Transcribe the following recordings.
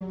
Good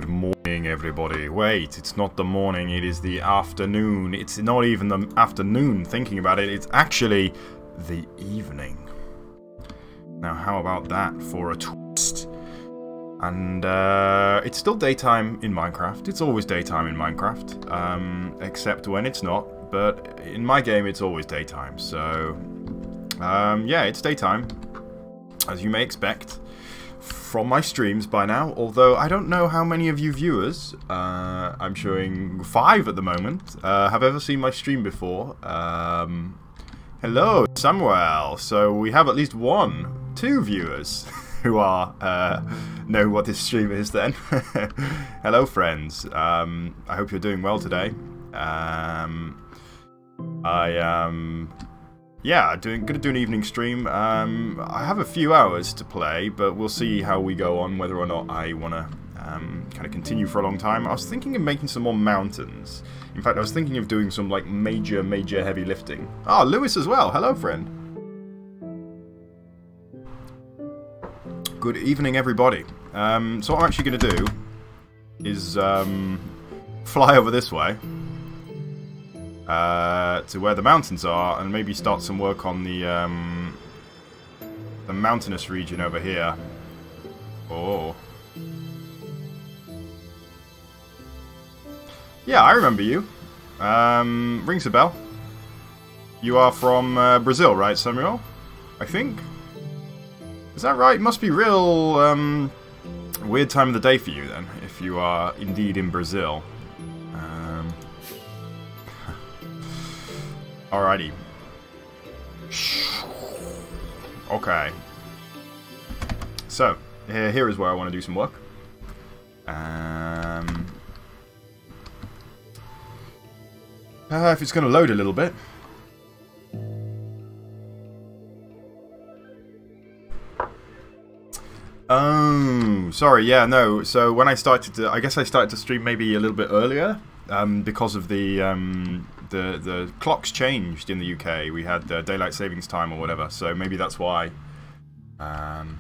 morning, everybody. Wait, it's not the morning, it is the afternoon. It's not even the afternoon, thinking about it, it's actually the evening. Now, how about that for a twist? And it's still daytime in Minecraft. It's always daytime in Minecraft, except when it's not. But in my game, it's always daytime. So, yeah, it's daytime, as you may expect from my streams by now. Although I don't know how many of you viewers, I'm showing 5 at the moment, have ever seen my stream before. Hello, Samuel. So we have at least 2 viewers who are know what this stream is then. Hello, friends. I hope you're doing well today. Yeah, gonna do an evening stream. I have a few hours to play, but we'll see how we go on, whether or not I want to kind of continue for a long time. I was thinking of making some more mountains. In fact, I was thinking of doing some like major heavy lifting. Ah, Lewis as well. Hello, friend. Good evening, everybody. So what I'm actually going to do is fly over this way. to where the mountains are, and maybe start some work on the mountainous region over here. Oh. Yeah, I remember you. Rings a bell. You are from Brazil, right, Samuel? I think. Is that right? It must be real weird time of the day for you then, if you are indeed in Brazil. Alrighty. Okay. So, here is where I want to do some work. If it's going to load a little bit. Oh, sorry, yeah, no. So when I started to, I guess I started to stream maybe a little bit earlier, because of the clocks changed in the UK. We had daylight savings time or whatever, so maybe that's why. That's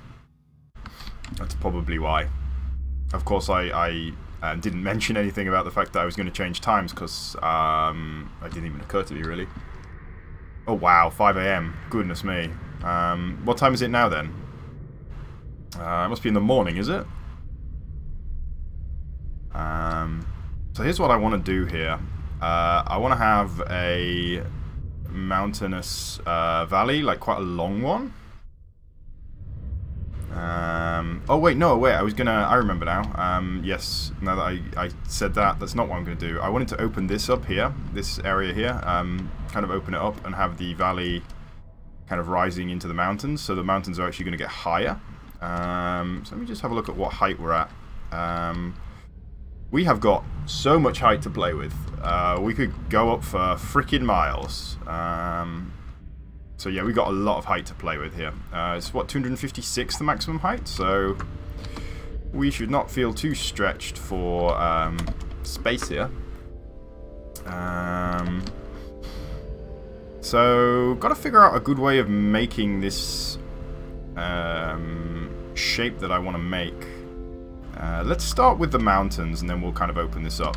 probably why. Of course, I didn't mention anything about the fact that I was going to change times, because it didn't even occur to me, really. Oh, wow, 5 AM. Goodness me. What time is it now, then? It must be in the morning, is it? So here's what I want to do here. I want to have a mountainous valley, like quite a long one. Oh wait, no, wait, I remember now. Yes, now that I said that, that's not what I'm going to do. I wanted to open this up here, this area here, kind of open it up and have the valley kind of rising into the mountains, so the mountains are actually going to get higher. So let me just have a look at what height we're at. We have got so much height to play with. We could go up for freaking miles. So yeah, we got a lot of height to play with here. It's what, 256 the maximum height, so we should not feel too stretched for space here. So got to figure out a good way of making this shape that I want to make. Let's start with the mountains and then we'll kind of open this up.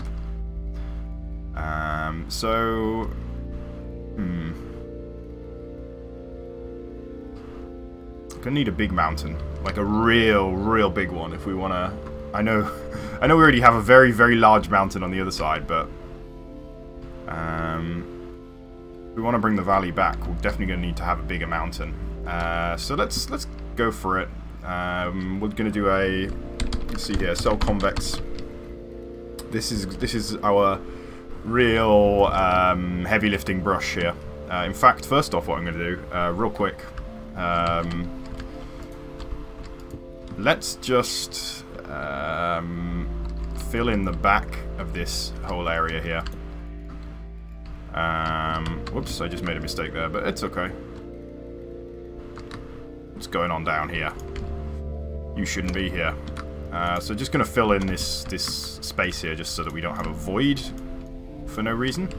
Gonna need a big mountain, like a real big one if we want to. I know we already have a very large mountain on the other side, but if we want to bring the valley back, we're definitely gonna need to have a bigger mountain. So let's go for it. We're gonna do a, let's see here, cell convex. This is our real heavy lifting brush here. In fact, first off, what I'm gonna do, real quick. Let's just fill in the back of this whole area here. Whoops, I just made a mistake there, but it's okay. What's going on down here? You shouldn't be here. So just going to fill in this space here just so that we don't have a void for no reason.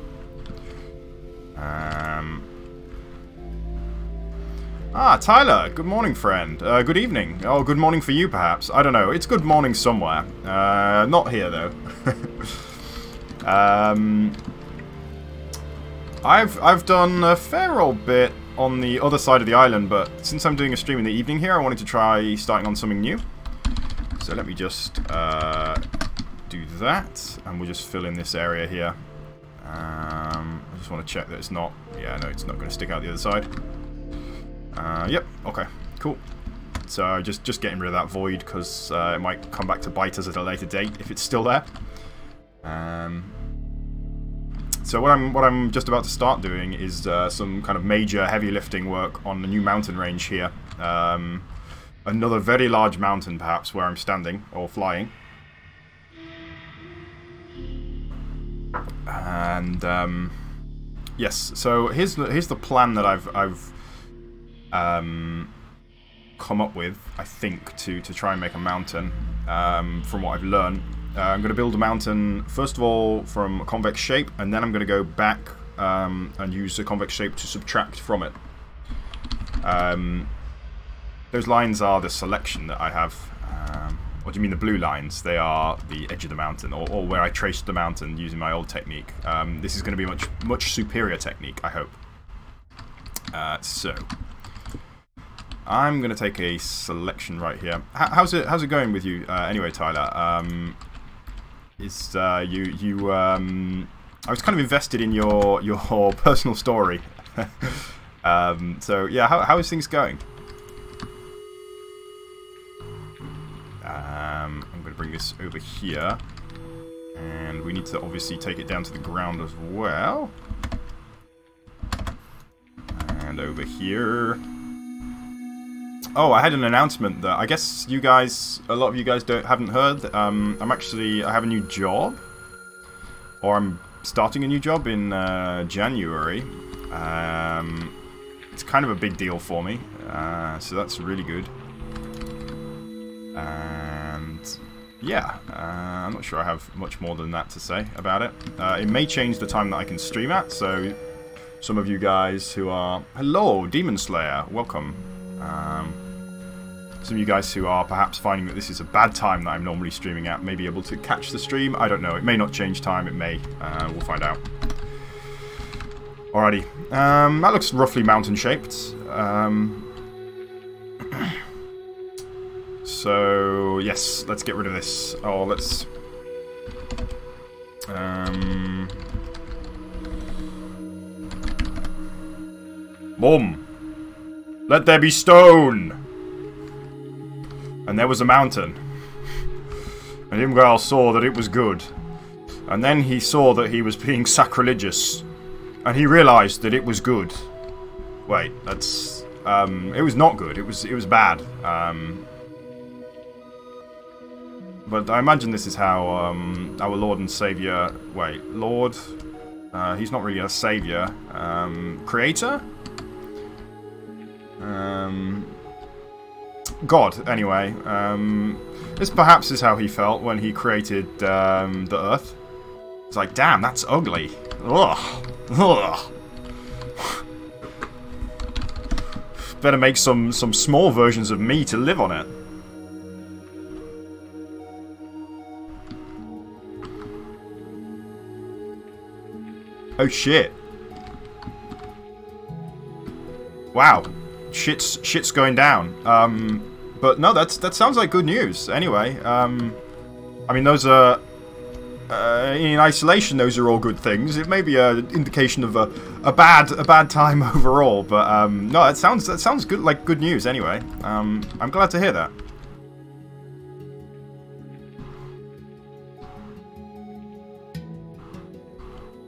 Tyler, good morning, friend. Good evening. Oh, good morning for you, perhaps. I don't know. It's good morning somewhere. Not here, though. I've done a fair old bit on the other side of the island, but since I'm doing a stream in the evening here, I wanted to try starting on something new. So let me just do that, and we'll just fill in this area here. I just want to check that it's not... Yeah, no, it's not going to stick out the other side. Yep, okay, cool. So just getting rid of that void, because it might come back to bite us at a later date if it's still there. So what I'm just about to start doing is some kind of major heavy lifting work on the new mountain range here. Another very large mountain, perhaps, where I'm standing or flying. And yes, so here's the plan that I've come up with, I think, to try and make a mountain. From what I've learned, I'm going to build a mountain first of all from a convex shape, and then I'm going to go back and use the convex shape to subtract from it. Those lines are the selection that I have. What do you mean the blue lines? They are the edge of the mountain, or where I traced the mountain using my old technique. This is going to be a much superior technique, I hope. So I'm going to take a selection right here. How's it going with you anyway, Tyler? I was kind of invested in your personal story. So yeah, how is things going? I'm going to bring this over here, and we need to obviously take it down to the ground as well. And over here. Oh, I had an announcement that I guess you guys, a lot of you guys haven't heard. I have a new job, or I'm starting a new job in January. It's kind of a big deal for me, so that's really good. And yeah, I'm not sure I have much more than that to say about it. It may change the time that I can stream at, so some of you guys who are... Hello, Demon Slayer, welcome. Some of you guys who are perhaps finding that this is a bad time that I'm normally streaming at may be able to catch the stream. I don't know, it may not change time, it may. We'll find out. Alrighty, that looks roughly mountain-shaped. So, yes, let's get rid of this. Oh, let's... Boom! Let there be stone! And there was a mountain. And Imgal saw that it was good. And then he saw that he was being sacrilegious. And he realized that it was good. Wait, that's... it was not good. It was bad. But I imagine this is how our Lord and Savior... Wait, Lord? He's not really a Savior. Creator? God, anyway. This perhaps is how he felt when he created the Earth. It's like, damn, that's ugly. Ugh. Ugh. Better make some small versions of me to live on it. Oh shit. Wow. Shit's going down. But no, that sounds like good news. Anyway, I mean, those are in isolation. Those are all good things. It may be an indication of a bad time overall, but no, that sounds good, like good news. Anyway, I'm glad to hear that.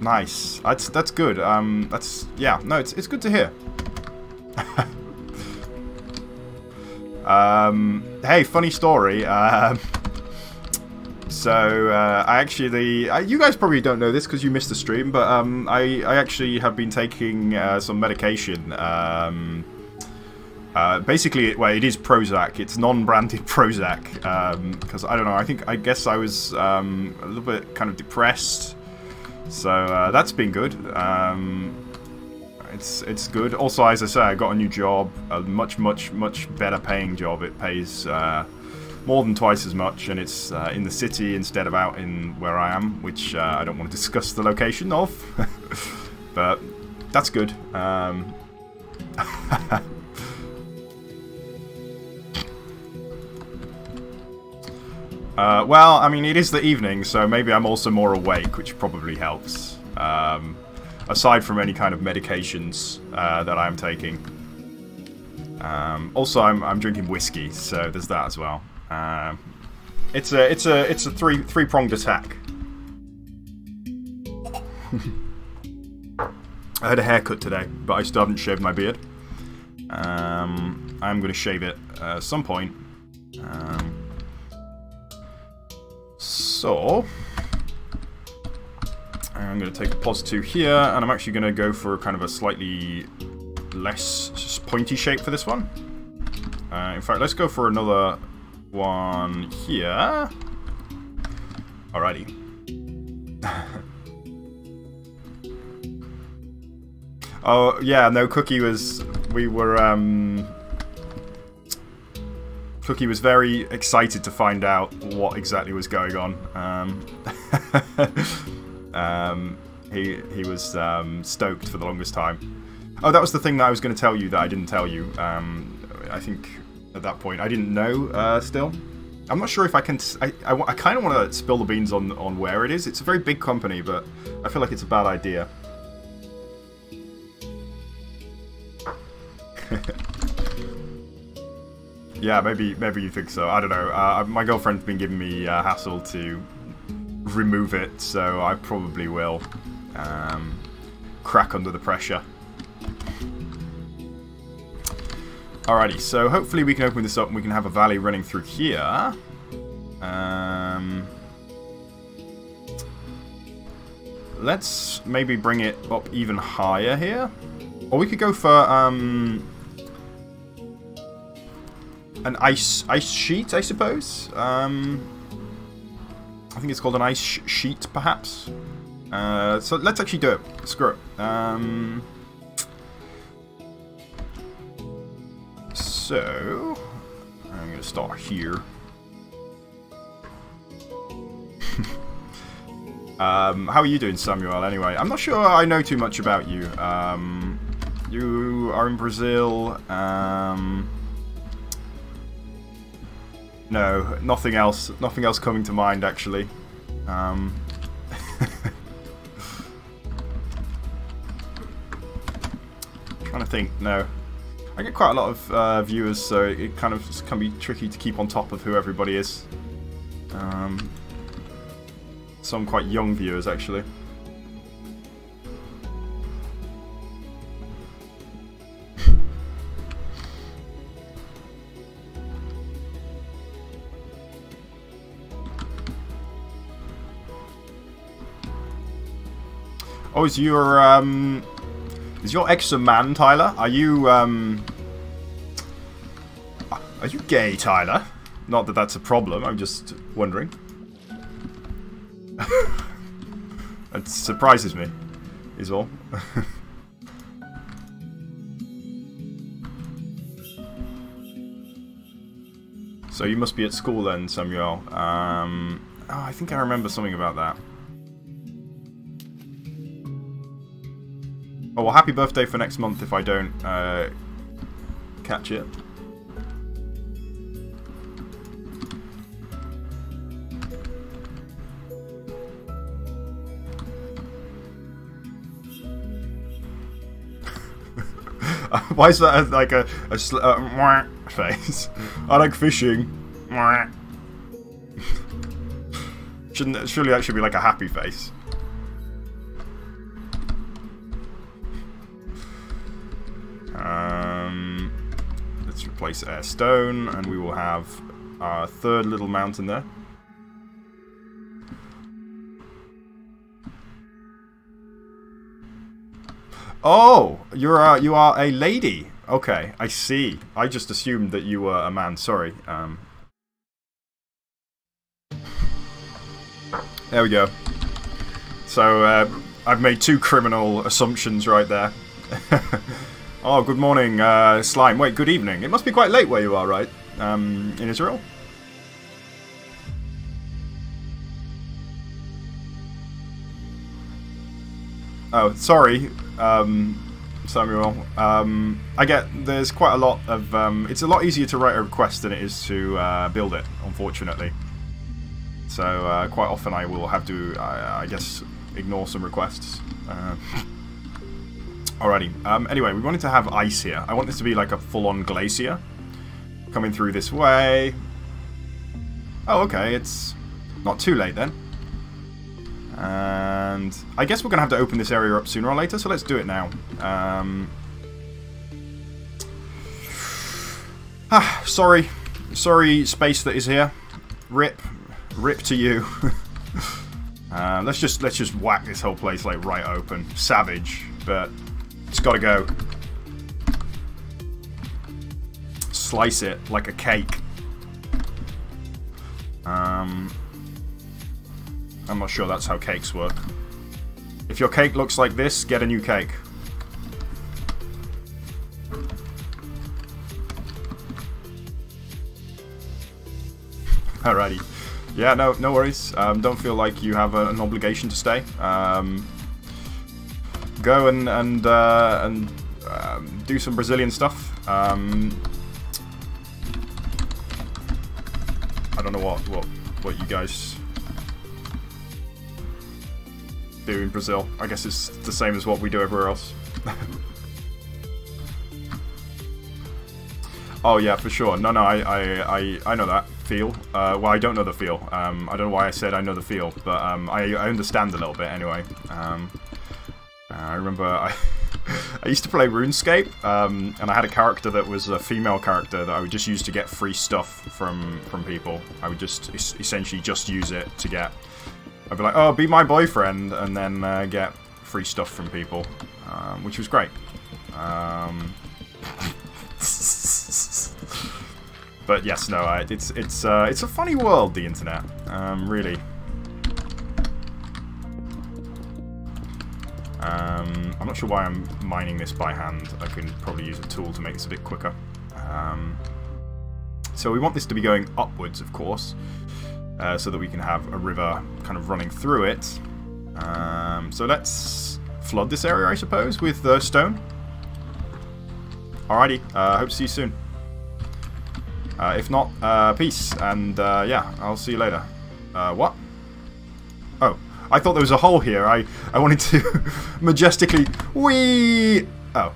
Nice. That's good. Yeah. No, it's good to hear. Hey, funny story. So I actually, you guys probably don't know this because you missed the stream, but I actually have been taking some medication. Basically, well, it is Prozac. It's non-branded Prozac because I don't know. I guess I was a little bit kind of depressed. So that's been good. It's good. Also, as I say, I got a new job, a much better paying job. It pays more than twice as much, and it's in the city instead of out in where I am, which I don't want to discuss the location of. But that's good. Well, I mean, it is the evening, so maybe I'm also more awake, which probably helps. Aside from any kind of medications that I'm taking. Also, I'm drinking whiskey, so there's that as well. It's a three-pronged attack. I had a haircut today, but I still haven't shaved my beard. I'm going to shave it at some point. So, I'm going to take a +2 here, and I'm actually going to go for kind of a slightly less pointy shape for this one. In fact, let's go for another one here. Alrighty. Oh, yeah, no, Cookie was... We were, Cookie was very excited to find out what exactly was going on. He was stoked for the longest time. Oh, that was the thing that I was going to tell you that I didn't tell you. I think at that point I didn't know still. I'm not sure if I can... I kind of want to spill the beans on where it is. It's a very big company, but I feel like it's a bad idea. Yeah, maybe you think so. I don't know. My girlfriend's been giving me hassle to remove it, so I probably will crack under the pressure. Alrighty, so hopefully we can open this up and we can have a valley running through here. Let's maybe bring it up even higher here. Or we could go for an ice sheet, I suppose. I think it's called an ice sheet, perhaps. So let's actually do it. Screw it. So I'm going to start here. How are you doing, Samuel, anyway? I'm not sure I know too much about you. You are in Brazil. No, nothing else. Nothing else coming to mind, actually. Trying to think. No, I get quite a lot of viewers, so it kind of can be tricky to keep on top of who everybody is. Some quite young viewers, actually. Oh, is your ex a man, Tyler? Are you gay, Tyler? Not that that's a problem, I'm just wondering. It surprises me, is all. So you must be at school then, Samuel. Oh, I think I remember something about that. Oh, well, happy birthday for next month if I don't catch it. Why is that like a face? I like fishing. Surely that should be like a happy face. Let's replace air stone, and we will have our third little mountain there. Oh, you are a lady. Okay, I see. I just assumed that you were a man. Sorry. There we go. So I've made two criminal assumptions right there. Oh, good morning, Slime. Wait, good evening. It must be quite late where you are, right? In Israel? Oh, sorry, Samuel. I get there's quite a lot of... it's a lot easier to write a request than it is to build it, unfortunately. So quite often I will have to, I guess, ignore some requests. Alrighty. Anyway, we wanted to have ice here. I want this to be like a full-on glacier. Coming through this way. Oh, okay. It's not too late then. And I guess we're going to have to open this area up sooner or later, so let's do it now. Sorry. Sorry, space that is here. Rip to you. Let's just whack this whole place like right open. Savage, but it's got to go. Slice it like a cake. I'm not sure that's how cakes work. If your cake looks like this, get a new cake. Alrighty. Yeah, no worries. Don't feel like you have an obligation to stay. Go and do some Brazilian stuff. I don't know what you guys do in Brazil. I guess it's the same as what we do everywhere else. Oh yeah, for sure. No, I know that feel. Well, I don't know the feel. I don't know why I said I know the feel, but I understand a little bit anyway. I remember I used to play RuneScape, and I had a character that was a female character that I would just use to get free stuff from people. I would just essentially just use it to get. I'd be like, oh, be my boyfriend, and then get free stuff from people, which was great. But yes, no, it's a funny world, the internet, really. I'm not sure why I'm mining this by hand. I can probably use a tool to make this a bit quicker. So we want this to be going upwards, of course, so that we can have a river kind of running through it. So let's flood this area, I suppose, with stone. Alrighty, hope to see you soon. If not, peace, and yeah, I'll see you later. What? Oh, I thought there was a hole here. I wanted to majestically oh.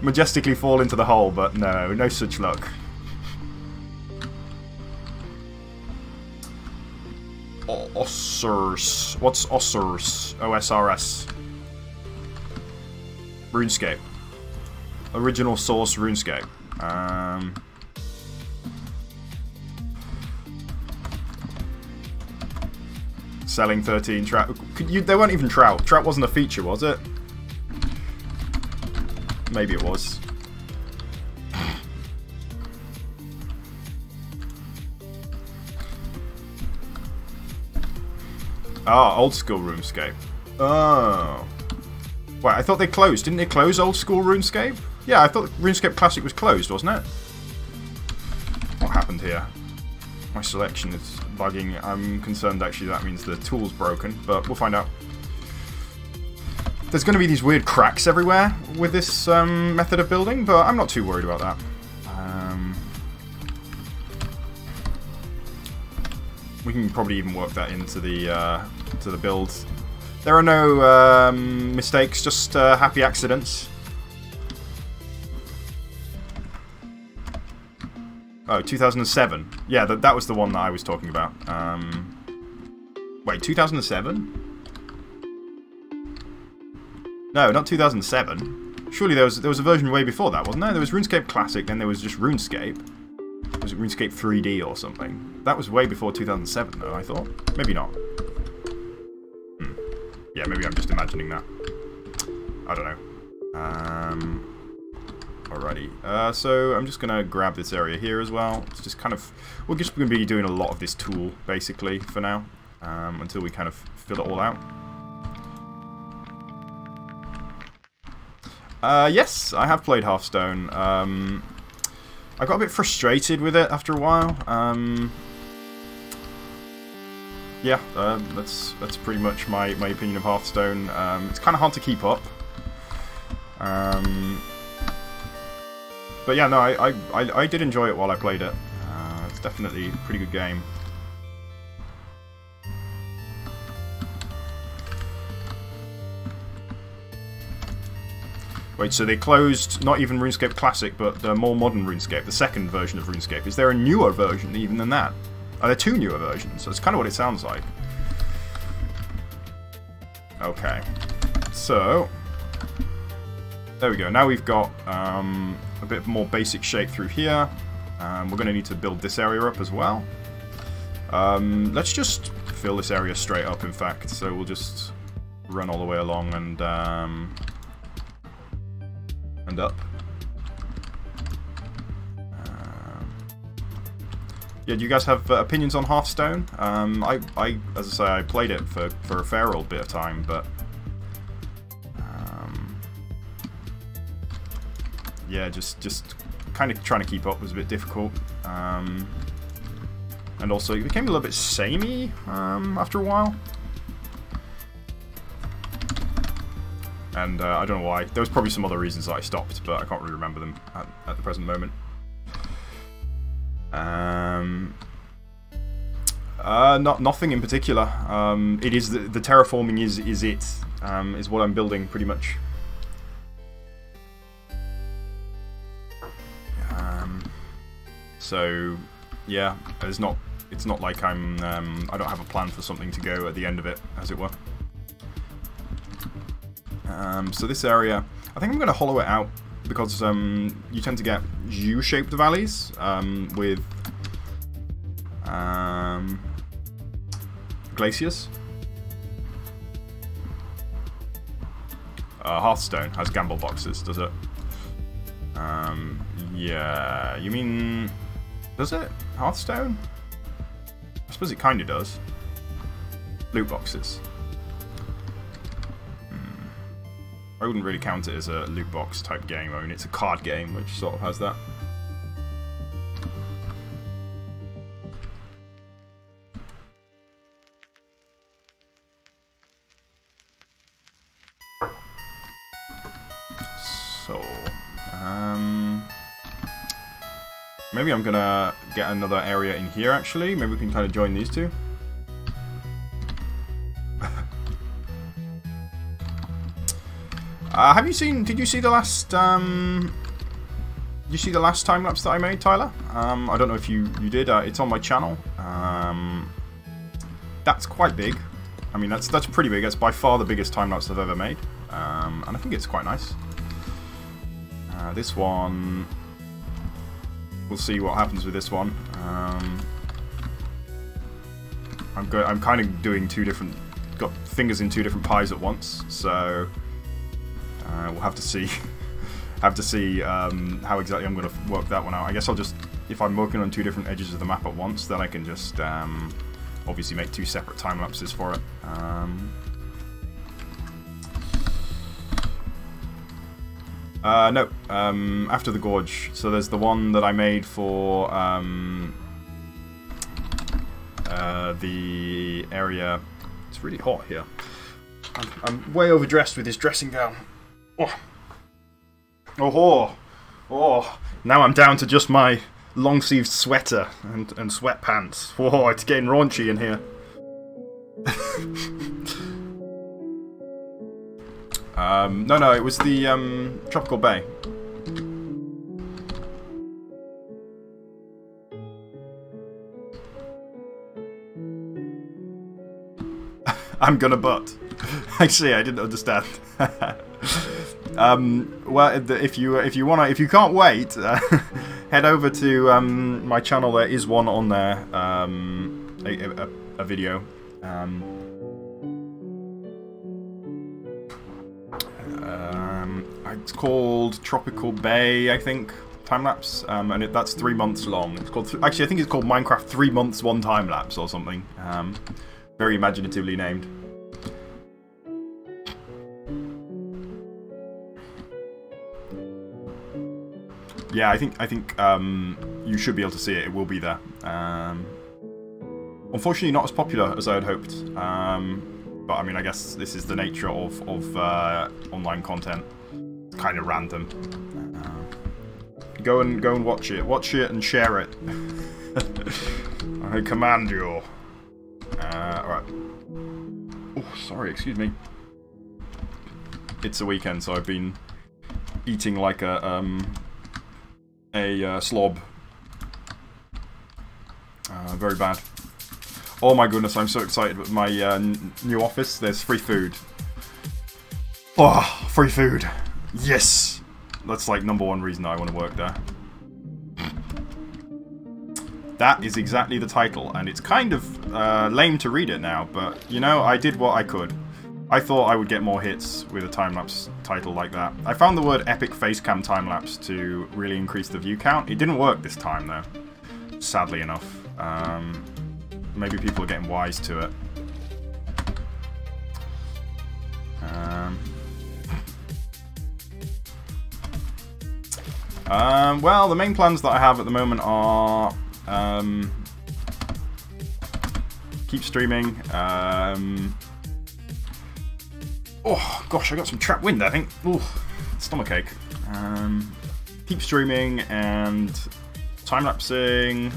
Majestically fall into the hole, but no such luck. Ossurs. What's Ossurs? OSRS. RuneScape. Original source RuneScape. Selling 13 trout. They weren't even trout. Trout wasn't a feature, was it? Maybe it was. Ah, old school RuneScape. Oh. Wait, I thought they closed. Didn't they close old school RuneScape? Yeah, I thought RuneScape Classic was closed, wasn't it? What happened here? My selection is bugging. I'm concerned actually that means the tool's broken, but we'll find out. There's going to be these weird cracks everywhere with this method of building, but I'm not too worried about that. We can probably even work that into the build. There are no mistakes, just happy accidents. Oh, 2007. Yeah, that was the one that I was talking about. Wait, 2007? No, not 2007. Surely there was a version way before that, wasn't there? There was RuneScape Classic, then there was just RuneScape. Was it RuneScape 3D or something? That was way before 2007, though, I thought. Maybe not. Yeah, maybe I'm just imagining that. I don't know. Alrighty. So I'm just gonna grab this area here as well. It's just kind of, we're just gonna be doing a lot of this tool basically for now, until we kind of fill it all out. Yes, I have played Hearthstone. I got a bit frustrated with it after a while. Yeah, that's pretty much my opinion of Hearthstone. It's kind of hard to keep up. But yeah, no, I did enjoy it while I played it. It's definitely a pretty good game. Wait, so they closed not even RuneScape Classic, but the more modern RuneScape, the second version of RuneScape. Is there a newer version even than that? Are there two newer versions? That's kind of what it sounds like. Okay. So, there we go. Now we've got a bit more basic shape through here. We're going to need to build this area up as well. Let's just fill this area straight up, in fact. So we'll just run all the way along and up. Yeah, do you guys have opinions on Hearthstone? As I say, I played it for a fair old bit of time, but yeah, just kind of trying to keep up was a bit difficult. And also, it became a little bit samey after a while. And I don't know why. There was probably some other reasons that I stopped, but I can't really remember them at the present moment. Nothing in particular. It is the terraforming is what I'm building pretty much. So yeah, it's not like I don't have a plan for something to go at the end of it, as it were. So this area, I think I'm going to hollow it out because you tend to get U-shaped valleys with glaciers. Hearthstone has gamble boxes, does it? Yeah, you mean... Does it? Hearthstone? I suppose it kind of does. Loot boxes. I wouldn't really count it as a loot box type game. I mean, it's a card game, which sort of has that. So, maybe I'm gonna get another area in here, actually. Maybe we can kind of join these two. Have you seen? Did you see the last? You see the last time lapse that I made, Tyler? I don't know if you did. It's on my channel. That's quite big. I mean, that's pretty big. That's by far the biggest time lapse I've ever made, and I think it's quite nice. This one, we'll see what happens with this one. I'm kind of doing got fingers in two different pies at once, so. We'll have to see. How exactly I'm going to work that one out. I guess I'll just, if I'm working on two different edges of the map at once, then I can just obviously make two separate time lapses for it. No. After the gorge. So there's the one that I made for the area. It's really hot here. I'm way overdressed with this dressing gown. Oh, now I'm down to just my long-sleeved sweater and sweatpants. Whoa, it's getting raunchy in here. No, it was the Tropical Bay. I'm gonna butt. Actually, I didn't understand. Well, if you can't wait, head over to my channel. There is one on there, a video. It's called Tropical Bay, I think, time lapse, and that's 3 months long. It's called actually, I think it's called Minecraft 3 months 1 time lapse or something. Very imaginatively named. Yeah, I think you should be able to see it. It will be there. Unfortunately, not as popular as I had hoped. But I mean, I guess this is the nature of online content. It's kind of random. Go and watch it. Watch it and share it. I command you. Alright. Oh, sorry. Excuse me. It's a weekend, so I've been eating like a slob. Very bad. Oh my goodness, I'm so excited with my new office. There's free food. Oh, free food. Yes! That's like #1 reason I want to work there. That is exactly the title, and it's kind of lame to read it now, but you know, I did what I could. I thought I would get more hits with a time-lapse title like that. I found the word epic facecam time-lapse to really increase the view count. It didn't work this time, though, sadly enough. Maybe people are getting wise to it. Well, the main plans that I have at the moment are keep streaming. Oh gosh, I got some trap wind, I think. Ooh, stomachache. Keep streaming and time-lapsing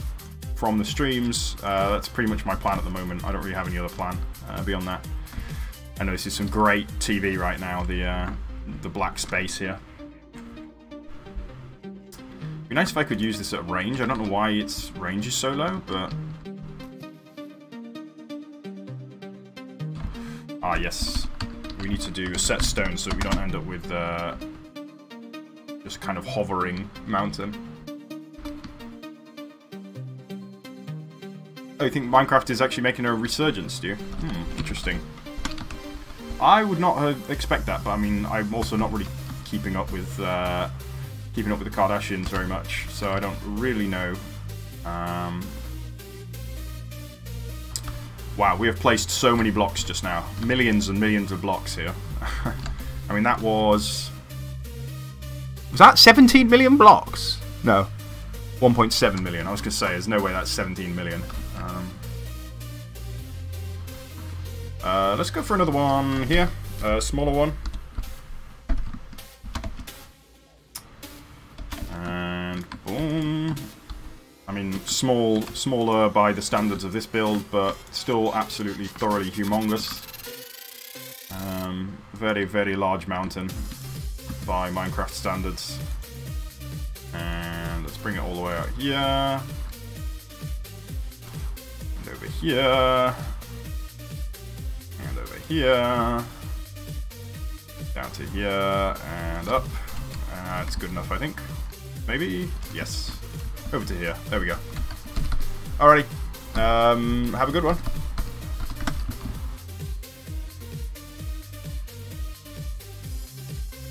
from the streams. That's pretty much my plan at the moment. I don't really have any other plan beyond that. I know this is some great TV right now, the black space here. It'd be nice if I could use this at range. I don't know why its range is so low, but... Ah, yes. We need to do a set stone so we don't end up with just kind of hovering mountain. Oh, you think Minecraft is actually making a resurgence, do you? Interesting. I would not expect that, but I mean, I'm also not really keeping up with the Kardashians very much, so I don't really know. Wow, we have placed so many blocks just now. Millions and millions of blocks here. I mean, that was... Was that 17 million blocks? No. 1.7 million. I was going to say, there's no way that's 17 million. Let's go for another one here. A smaller one. And boom. I mean, smaller by the standards of this build, but still absolutely thoroughly humongous. Very, very large mountain by Minecraft standards. And let's bring it all the way out here. And over here. And over here. Down to here. And up. That's good enough, I think. Maybe? Yes. Over to here. There we go. Alrighty. Have a good one.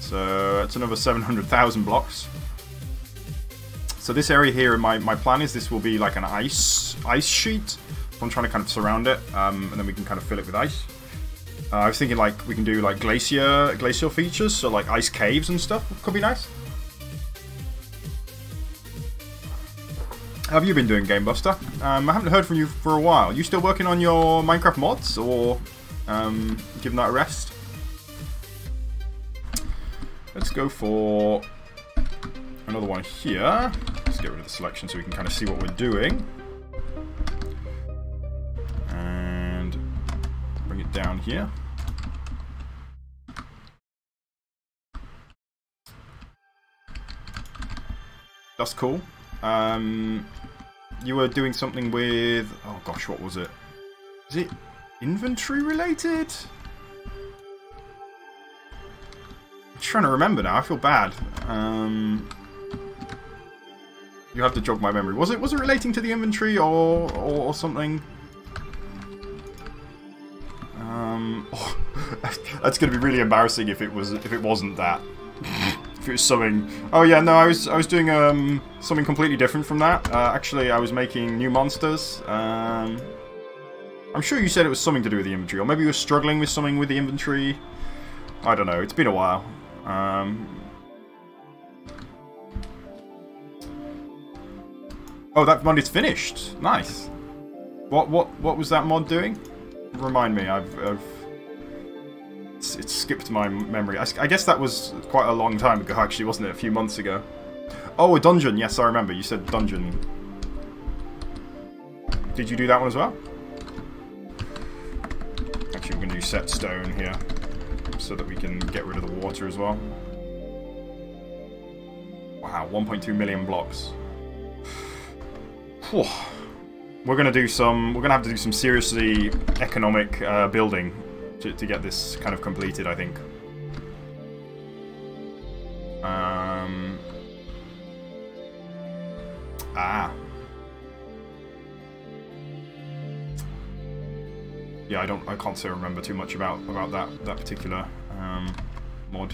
So that's another 700,000 blocks. So this area here, my plan is this will be like an ice sheet. I'm trying to kind of surround it, and then we can kind of fill it with ice. I was thinking like we can do like glacial features, so like ice caves and stuff. Could be nice. How have you been doing, Game Buster? I haven't heard from you for a while. You still working on your Minecraft mods, or giving that a rest? Let's go for another one here. Let's get rid of the selection so we can kind of see what we're doing. And bring it down here. That's cool. You were doing something with... Oh gosh, what was it? Is it inventory related? I'm trying to remember now. I feel bad. You have to jog my memory. Was it relating to the inventory or something? Oh, that's going to be really embarrassing if it wasn't that. If it was something... Oh yeah, no, I was doing something completely different from that. Actually, I was making new monsters. I'm sure you said it was something to do with the inventory, or maybe you were struggling with something with the inventory. I don't know. It's been a while. Oh, that mod is finished. Nice. What was that mod doing? Remind me. It's skipped my memory. I guess that was quite a long time ago, actually, wasn't it? A few months ago. Oh, a dungeon. Yes, I remember. You said dungeon. Did you do that one as well? Actually, we're going to do set stone here, so that we can get rid of the water as well. Wow, 1.2 million blocks. Whew. We're gonna have to do some seriously economic building to get this kind of completed, I think. Yeah, I can't say I remember too much about that particular mod.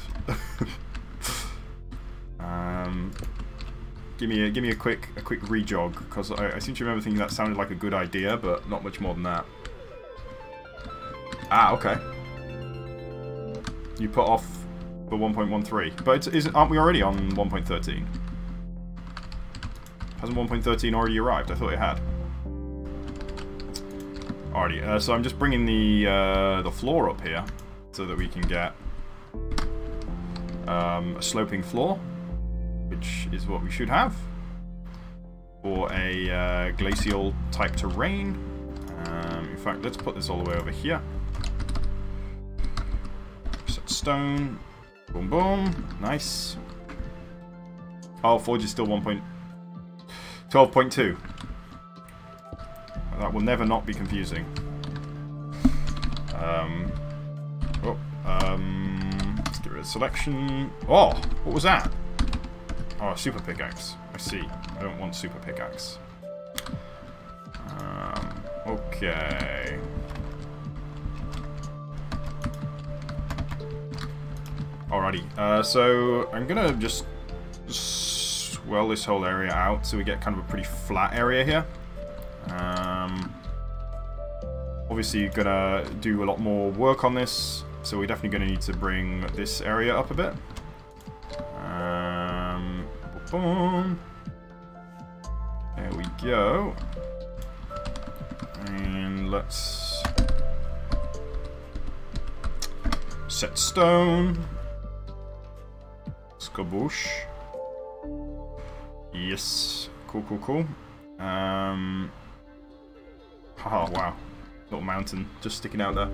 Give me a quick rejog, because I seem to remember thinking that sounded like a good idea, but not much more than that. Ah, okay. You put off the 1.13, but aren't we already on 1.13? Hasn't 1.13 already arrived? I thought it had. Alrighty, so I'm just bringing the floor up here so that we can get a sloping floor, which is what we should have for a glacial type terrain. In fact, let's put this all the way over here. Set stone. Boom, boom. Nice. Oh, forge is still 12.2. That will never not be confusing. Let's get rid of selection. Oh, what was that? Oh, a super pickaxe. I see. I don't want super pickaxe. Okay. Alrighty. So I'm gonna just swell this whole area out so we get kind of a pretty flat area here. Obviously gonna do a lot more work on this, so we're definitely gonna need to bring this area up a bit. Boom. There we go. And let's set stone. Skaboosh. Yes. Cool, cool, cool. Oh, wow. Little mountain just sticking out there.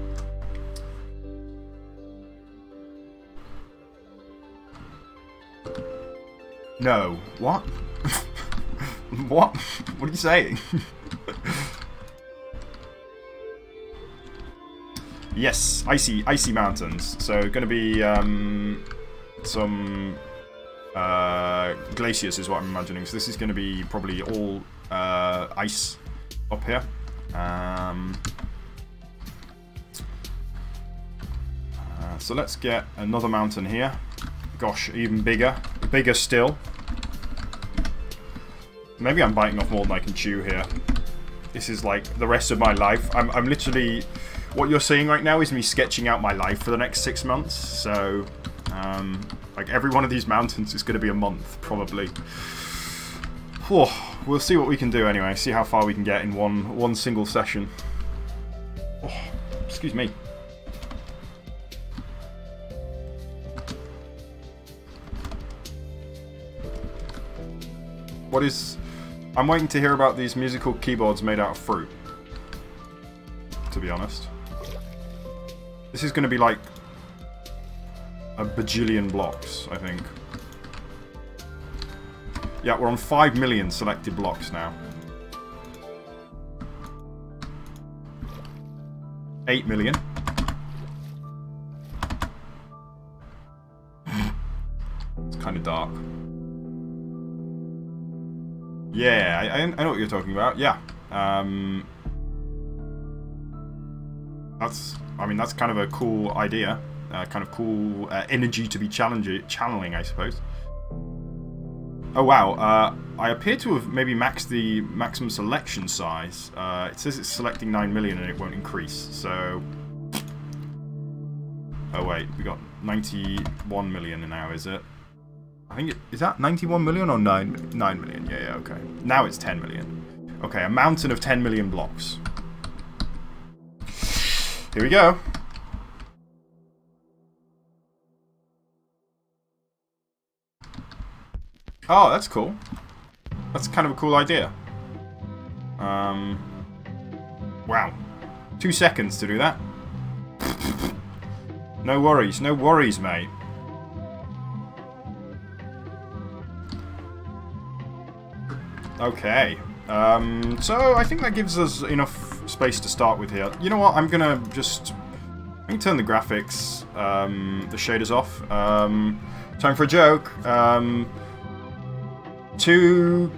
No. What? What? What are you saying? Yes, icy mountains. So gonna be some glaciers is what I'm imagining. So this is gonna be probably all ice up here. So let's get another mountain here. Gosh, even bigger. Bigger still. Maybe I'm biting off more than I can chew here. This is like the rest of my life. I'm literally... What you're seeing right now is me sketching out my life for the next 6 months. So, like every one of these mountains is going to be a month, probably. Whew, we'll see what we can do anyway. See how far we can get in one single session. Oh, excuse me. What is... I'm waiting to hear about these musical keyboards made out of fruit. To be honest. This is going to be like a bajillion blocks, I think. Yeah, we're on 5 million selected blocks now. 8 million. It's kind of dark. Yeah, I know what you're talking about. Yeah. That's kind of a cool idea. Kind of cool energy to be channeling, I suppose. Oh wow, I appear to have maybe maxed the maximum selection size. It says it's selecting 9 million and it won't increase, so... Oh wait, we got 91 million now, is it? I think is that 91 million or 9 million? Yeah, okay. Now it's 10 million. Okay, a mountain of 10 million blocks. Here we go. Oh, that's cool. That's kind of a cool idea. Wow. 2 seconds to do that. No worries, mate. Okay. So I think that gives us enough space to start with here. You know what? I'm gonna turn the graphics, the shaders off. Time for a joke. 2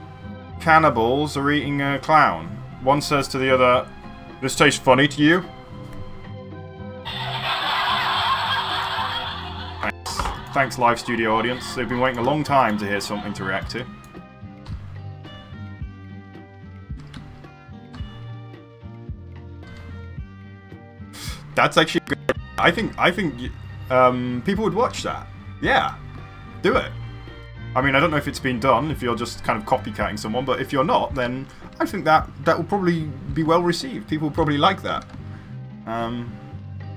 cannibals are eating a clown. One says to the other, "This tastes funny to you?" Thanks, live studio audience. They've been waiting a long time to hear something to react to. That's actually good. I think people would watch that. Yeah, do it. I mean, I don't know if it's been done, if you're just kind of copycatting someone, but if you're not, then I think that will probably be well received. People will probably like that.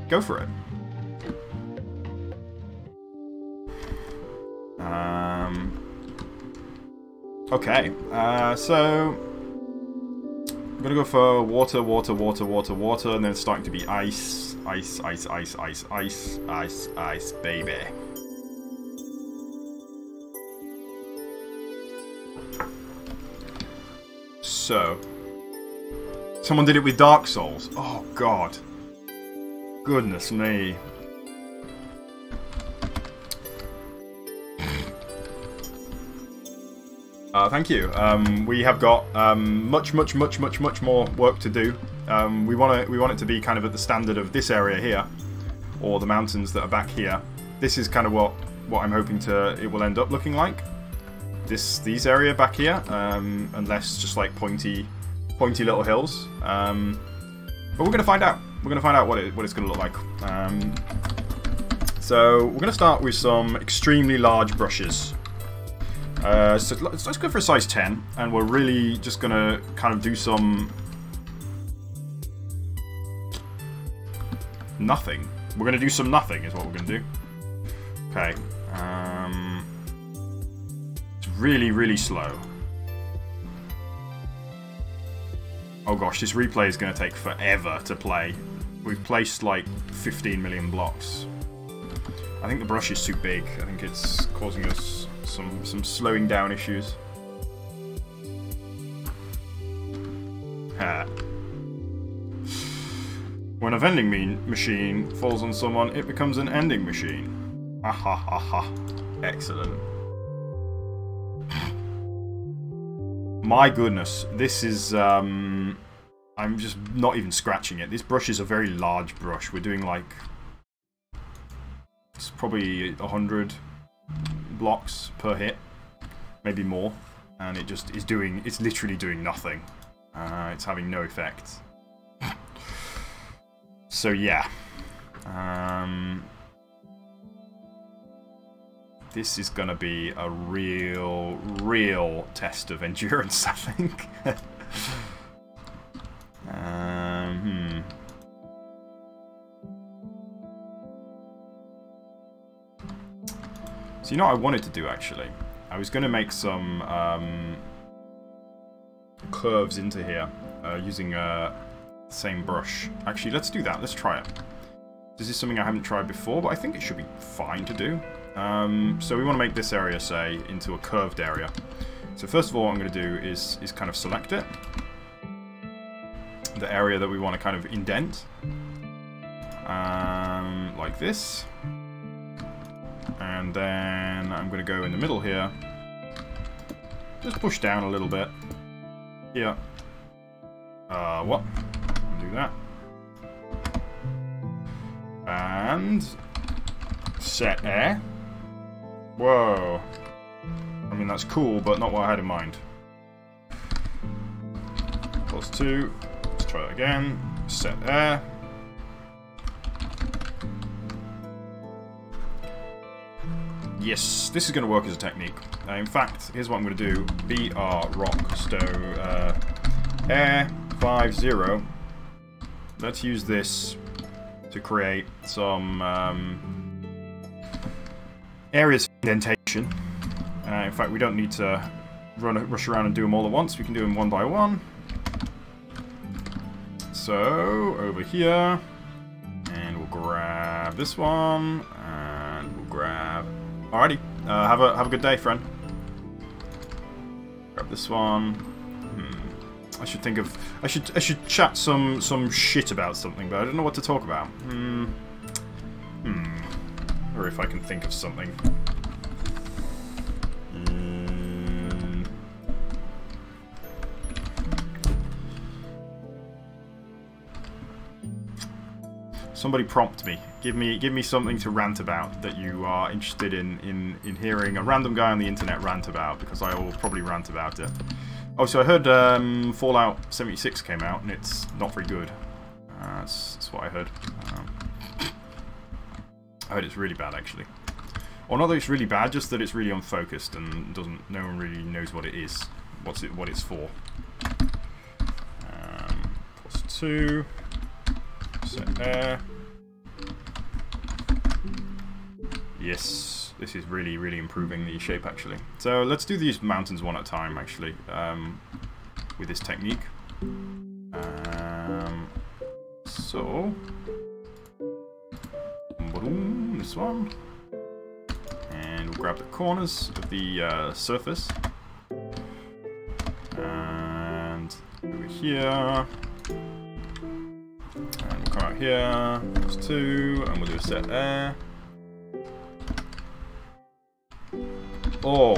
Go for it. Okay, so I'm gonna go for water, water, water, water, water, and then it's starting to be ice, ice, ice, ice, ice, ice, ice, ice, baby. So, someone did it with Dark Souls. Oh God, goodness me. Thank you. We have got much more work to do. We want it to be kind of at the standard of this area here, or the mountains that are back here. This is kind of what I'm hoping it will end up looking like. These area back here, unless just like pointy little hills. But we're gonna find out. We're gonna find out what it's gonna look like. So we're gonna start with some extremely large brushes. So let's go for a size 10, and we're really just gonna kind of do some nothing. We're gonna do some nothing is what we're gonna do. Okay. It's really slow. Oh gosh, this replay is gonna take forever to play. We've placed like 15 million blocks. I think the brush is too big. I think it's causing us some slowing down issues. Ha. When a vending machine falls on someone, it becomes an ending machine. Ha ha ha ha. Excellent. My goodness, this is I'm just not even scratching it. This brush is a very large brush. We're doing like, it's probably 100 blocks per hit, maybe more, and it just is doing, it's literally doing nothing. It's having no effect. So yeah, this is gonna be a real test of endurance, I think. So you know what I wanted to do, actually? I was going to make some curves into here using the same brush. Actually, let's do that. Let's try it. This is something I haven't tried before, but I think it should be fine to do. So we want to make this area, say, into a curved area. So first of all, what I'm going to do is kind of select it. The area that we want to kind of indent. Like this. And then I'm going to go in the middle here. Just push down a little bit. Here. What? Do that. And set air. Whoa. I mean, that's cool, but not what I had in mind. +2. Let's try that again. Set air. Yes, this is going to work as a technique. In fact, here's what I'm going to do. BR rock stow air 50. Let's use this to create some areas of indentation. In fact, we don't need to rush around and do them all at once. We can do them one by one. So, over here. And we'll grab this one. And we'll grab... Alrighty, have a good day, friend. Grab this one. I should think of. I should chat some shit about something, but I don't know what to talk about. Or if I can think of something. Somebody prompt me. Give me something to rant about that you are interested in hearing a random guy on the internet rant about, because I will probably rant about it. Oh, so I heard Fallout 76 came out and it's not very good. That's what I heard. I heard it's really bad, actually. Or not that it's really bad, just that it's really unfocused and no one really knows what it is, what it's for. +2. Set air. Yes, this is really, really improving the shape actually. So let's do these mountains one at a time actually, with this technique. So, this one, and we'll grab the corners of the surface, and over here, and we'll come out here, +2, and we'll do a set air. Oh,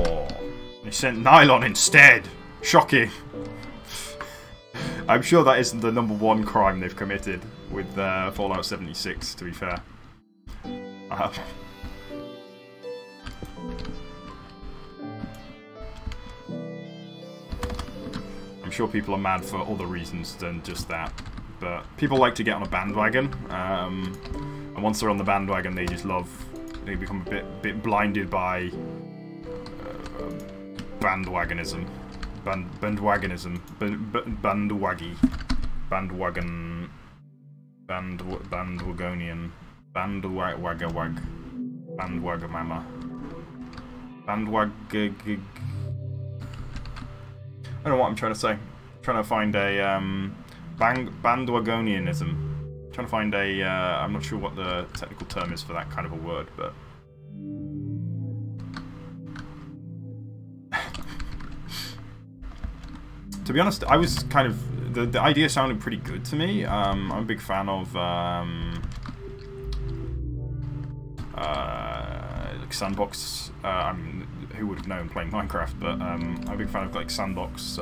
they sent nylon instead. Shocking. I'm sure that isn't the #1 crime they've committed with Fallout 76, to be fair. I'm sure people are mad for other reasons than just that. But people like to get on a bandwagon. And once they're on the bandwagon, they just they become a bit blinded by bandwagonism. Bandwagonism. Bandwagonian. Bandwagamama. I don't know what I'm trying to say. I'm trying to find a bandwagonianism. I'm trying to find a I'm not sure what the technical term is for that kind of a word, but to be honest, I was kind of the idea sounded pretty good to me. I'm a big fan of like sandbox. I mean, who would have known playing Minecraft? But I'm a big fan of like sandbox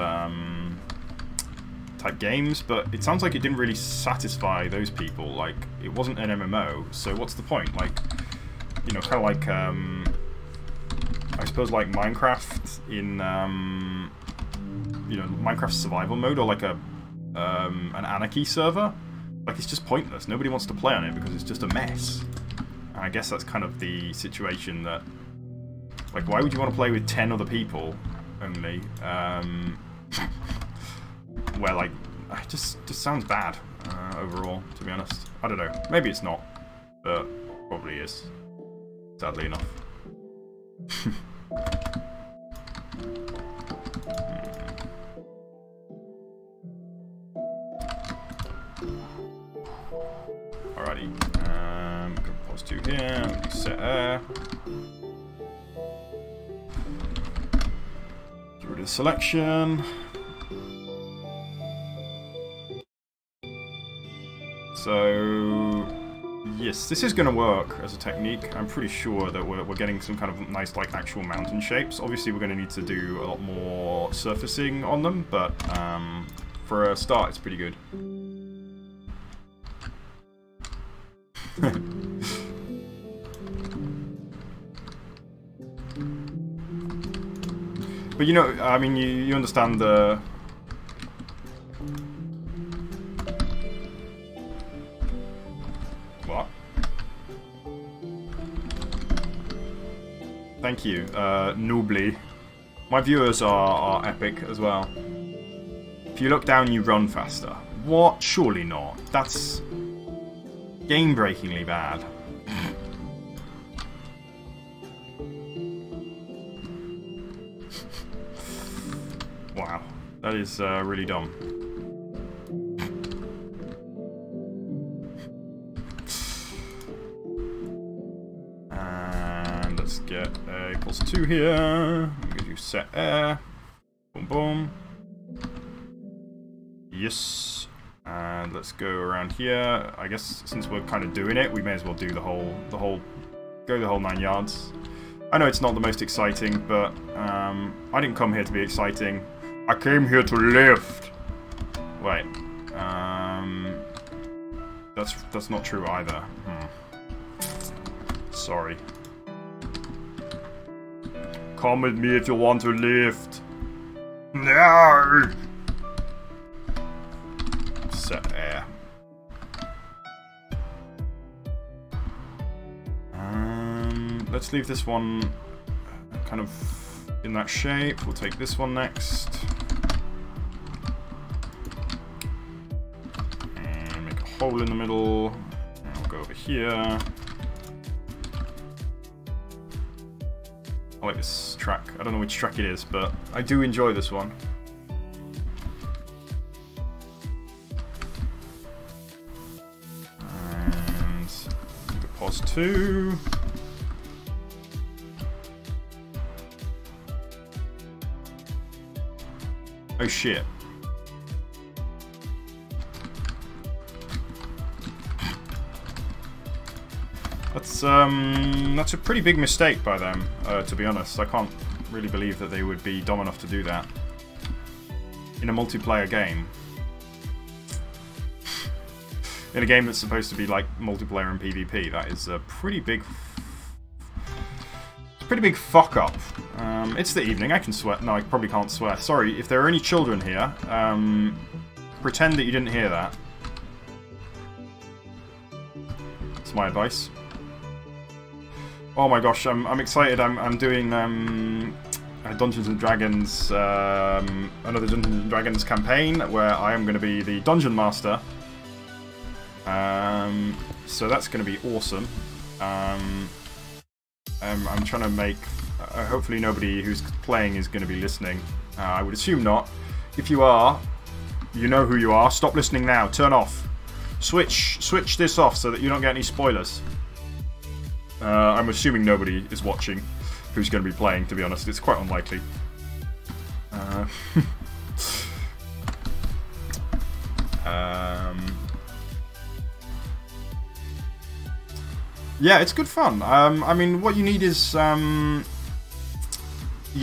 type games. But it sounds like it didn't really satisfy those people. Like, it wasn't an MMO, so what's the point? Like, you know, kind of like I suppose like Minecraft in you know, Minecraft survival mode, or like an anarchy server. Like, it's just pointless. Nobody wants to play on it because it's just a mess. And I guess that's kind of the situation that, like, why would you want to play with 10 other people only? Where, like, it just sounds bad overall, to be honest. I don't know. Maybe it's not, but probably is, sadly enough. Alrighty, pause 2 here, we'll do set air. Get rid of the selection. So, yes, this is going to work as a technique. I'm pretty sure that we're getting some kind of nice, like, actual mountain shapes. Obviously, we're going to need to do a lot more surfacing on them, but for a start, it's pretty good. But you know, I mean, you understand the... What? Thank you, Noobly. My viewers are epic as well. If you look down, you run faster. What? Surely not. That's game-breakingly bad. Wow, that is really dumb. And let's get a +2 here. I'm going to do set air. Boom, boom. Yes. And let's go around here. I guess since we're kind of doing it, we may as well do the whole 9 yards. I know it's not the most exciting, but I didn't come here to be exciting. I came here to lift. Wait, that's not true either. Sorry. Come with me if you want to lift. No. Set air. let's leave this one kind of in that shape. We'll take this one next. And make a hole in the middle. And we'll go over here. I like this track. I don't know which track it is, but I do enjoy this one. And pause 2. Oh shit. That's a pretty big mistake by them, to be honest. I can't really believe that they would be dumb enough to do that in a multiplayer game. In a game that's supposed to be like multiplayer and PvP, that is a pretty big fuck up. It's the evening, I can swear. No, I probably can't swear. Sorry, if there are any children here, pretend that you didn't hear that. That's my advice. Oh my gosh, I'm excited. I'm doing Dungeons and Dragons, another Dungeons and Dragons campaign where I am going to be the Dungeon Master. So that's going to be awesome. I'm trying to make... hopefully nobody who's playing is going to be listening. I would assume not. If you are, you know who you are. Stop listening now. Turn off. Switch this off so that you don't get any spoilers. I'm assuming nobody is watching who's going to be playing, to be honest. It's quite unlikely. Yeah, it's good fun. I mean, what you need is... you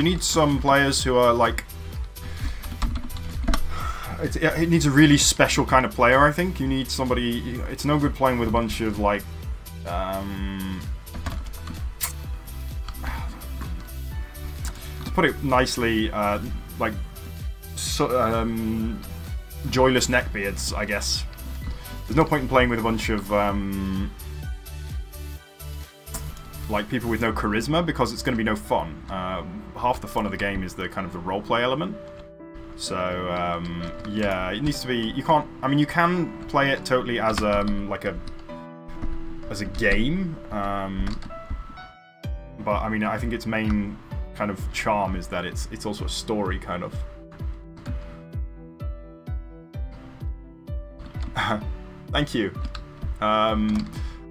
need some players who are, like... It needs a really special kind of player, I think. You need somebody... It's no good playing with a bunch of, like... to put it nicely, like... joyless neckbeards, I guess. There's no point in playing with a bunch of... like people with no charisma, because it's going to be no fun. Half the fun of the game is the kind of the roleplay element. So yeah, it needs to be. You can't. I mean, you can play it totally as like as a game, but I mean, I think its main kind of charm is that it's also a story kind of. Thank you. I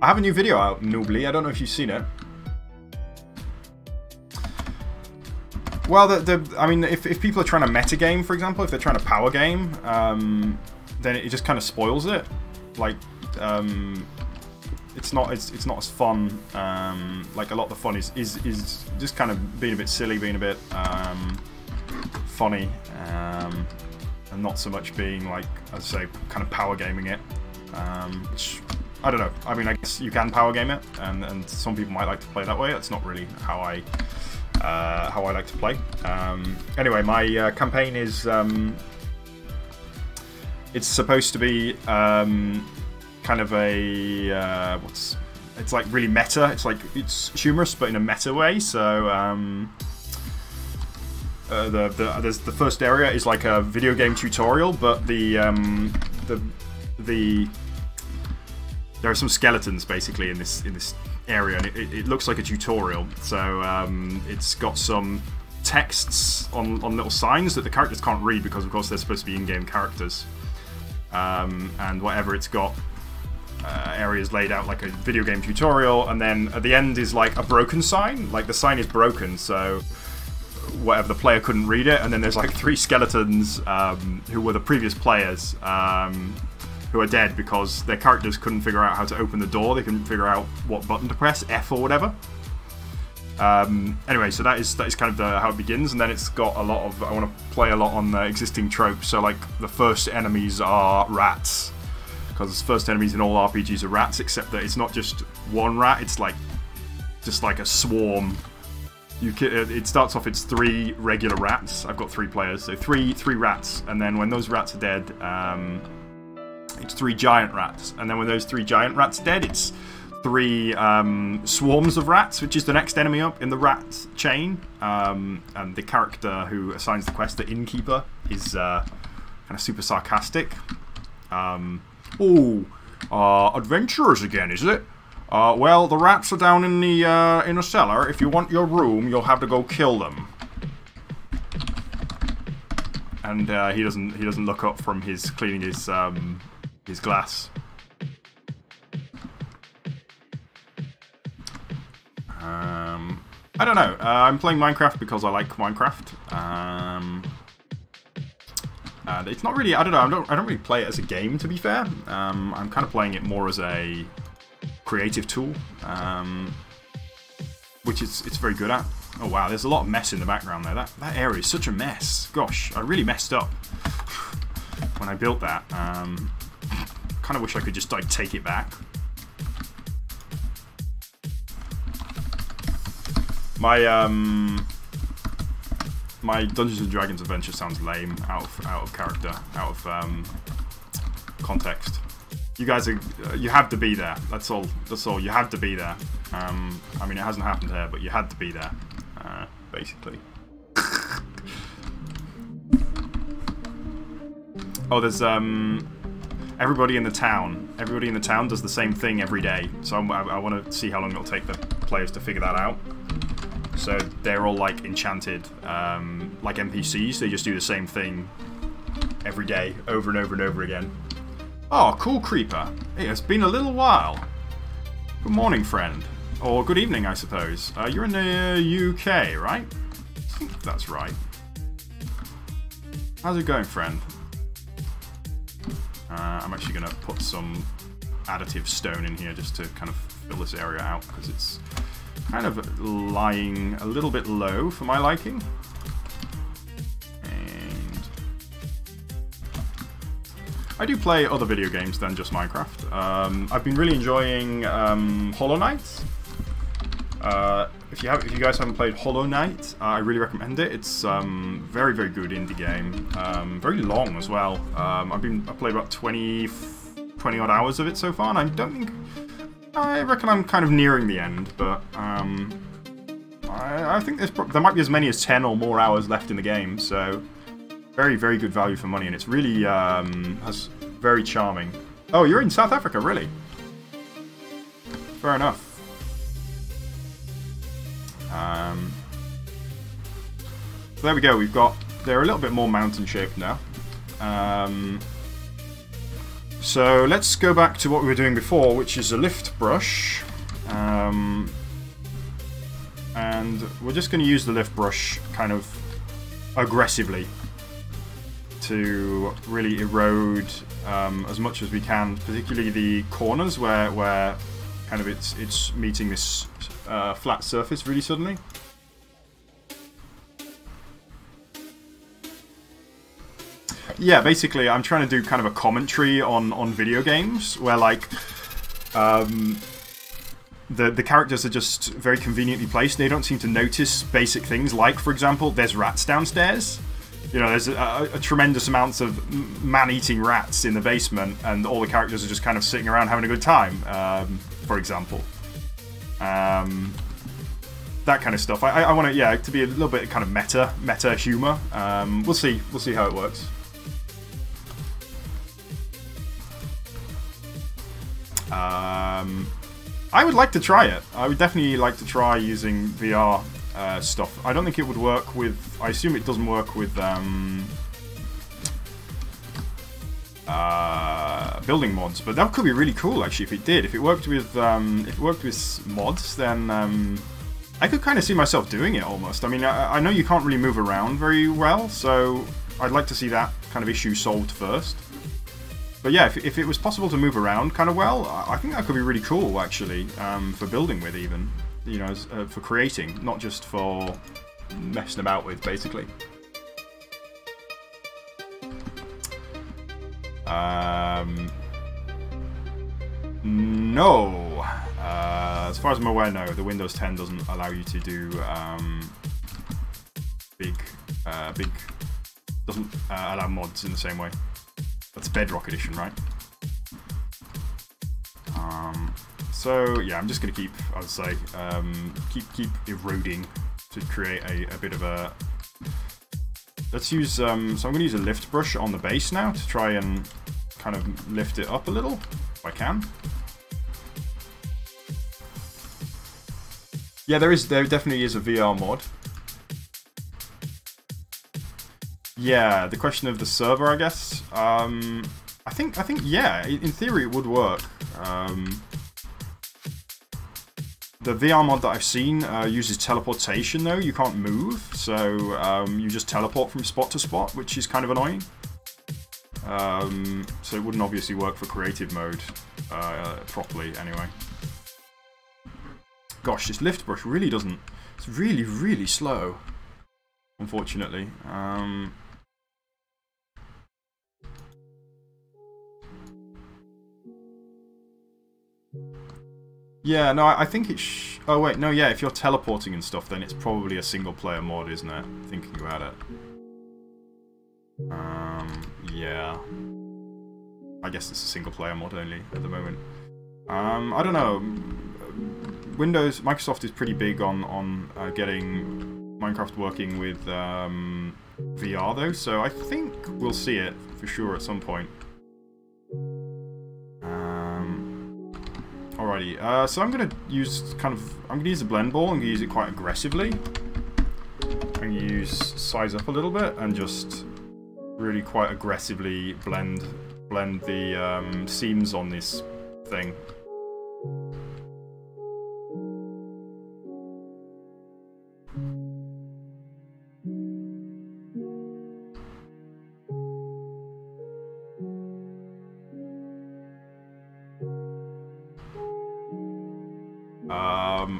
have a new video out, Noobly. I don't know if you've seen it. Well, I mean, if people are trying to metagame, for example, if they're trying to power game, then it just kind of spoils it. Like, it's not as fun. Like a lot of the fun is just kind of being a bit silly, being a bit funny, and not so much being like, as I say, kind of power gaming it. Which, I don't know. I mean, I guess you can power game it, and some people might like to play that way. That's not really how I like to play. Anyway, my campaign is it's supposed to be kind of a it's like really meta. It's like it's humorous, but in a meta way. So the first area is like a video game tutorial, but there are some skeletons basically in this area, and it looks like a tutorial. So it's got some texts on little signs that the characters can't read because, of course, they're supposed to be in-game characters. And whatever, it's got areas laid out like a video game tutorial, and then at the end is like a broken sign. Like the sign is broken, so whatever, the player couldn't read it, and then there's like 3 skeletons who were the previous players. Who are dead because their characters couldn't figure out how to open the door. They couldn't figure out what button to press, F or whatever. Anyway, so that is kind of how it begins, and then it's got a lot of... I want to play a lot on existing tropes. So like the first enemies are rats, because the first enemies in all RPGs are rats, except that it's not just one rat. It's like just like a swarm. It starts off, it's 3 regular rats. I've got 3 players, so three rats, and then when those rats are dead, it's 3 giant rats, and then when those 3 giant rats are dead, it's 3 swarms of rats, which is the next enemy up in the rat chain. And the character who assigns the quest, the innkeeper, is kind of super sarcastic. Adventurers again, is it? Well, the rats are down in the cellar. If you want your room, you'll have to go kill them. And he doesn't look up from his cleaning his glass. I don't know. I'm playing Minecraft because I like Minecraft. And it's not really. I don't know. I don't really play it as a game, to be fair. I'm kind of playing it more as a creative tool, which it's very good at. Oh wow, there's a lot of mess in the background there. That area is such a mess. Gosh, I really messed up when I built that. Kind of wish I could just like take it back. My my Dungeons and Dragons adventure sounds lame, out of character, out of context. You guys are, you have to be there. That's all. That's all. You have to be there. I mean, it hasn't happened here, but you had to be there, basically. Oh, there's everybody in the town. Everybody in the town does the same thing every day. So I want to see how long it'll take the players to figure that out. So they're all like enchanted, like NPCs. They just do the same thing every day, over and over and over again. Oh, cool creeper. Hey, it's been a little while. Good morning, friend. Or good evening, I suppose. You're in the UK, right? I think that's right. How's it going, friend? I'm actually going to put some additive stone in here just to kind of fill this area out, because it's kind of lying a little bit low for my liking. And I do play other video games than just Minecraft. I've been really enjoying Hollow Knight. If you guys haven't played Hollow Knight, I really recommend it. It's very good indie game. Very long as well. I've played about 20 odd hours of it so far, and I reckon I'm kind of nearing the end, but I think there might be as many as 10 or more hours left in the game, so very good value for money, and it's really has very charming. Oh, you're in South Africa, really? Fair enough. So there we go. They're a little bit more mountain shaped now. So let's go back to what we were doing before, which is a lift brush. And we're just going to use the lift brush kind of aggressively to really erode as much as we can, particularly the corners where kind of it's meeting this flat surface really suddenly. Yeah, basically, I'm trying to do kind of a commentary on video games where, like, the characters are just very conveniently placed. They don't seem to notice basic things, like, for example, there's rats downstairs. You know, there's a tremendous amounts of man-eating rats in the basement, and all the characters are just kind of sitting around having a good time, for example. That kind of stuff. I want it, yeah, to be a little bit kind of meta humor. We'll see how it works. I would like to try it. I would definitely like to try using VR stuff. I don't think it would work with... I assume it doesn't work with building mods, but that could be really cool actually if it did. If it worked with mods, then I could kind of see myself doing it almost. I mean, I know you can't really move around very well, so I'd like to see that kind of issue solved first. But yeah, if it was possible to move around kind of well, I think that could be really cool, actually, for building with even. You know, for creating, not just for messing about with, basically. No. As far as I'm aware, no. The Windows 10 doesn't allow you to do doesn't allow mods in the same way. That's Bedrock Edition, right? So yeah, I'm just gonna keep, I would say, keep eroding to create a bit of a. Let's use so I'm gonna use a lift brush on the base now to try and kind of lift it up a little if I can. Yeah, there definitely is a VR mod. Yeah, the question of the server, I guess. I think yeah, in theory it would work. The VR mod that I've seen uses teleportation though. You can't move, so you just teleport from spot to spot, which is kind of annoying. So it wouldn't obviously work for creative mode properly anyway. Gosh, this lift brush really doesn't... It's really, really slow, unfortunately. Yeah, no, I think it's... Oh, wait, no, yeah, if you're teleporting and stuff, then it's probably a single-player mod, isn't it? Thinking about it. Yeah. I guess it's a single-player mod only at the moment. I don't know. Microsoft is pretty big on getting Minecraft working with VR, though, so I think we'll see it for sure at some point. Alrighty, so I'm gonna use a blend ball. I'm gonna use it quite aggressively. I'm gonna use size up a little bit and just really quite aggressively blend the seams on this thing.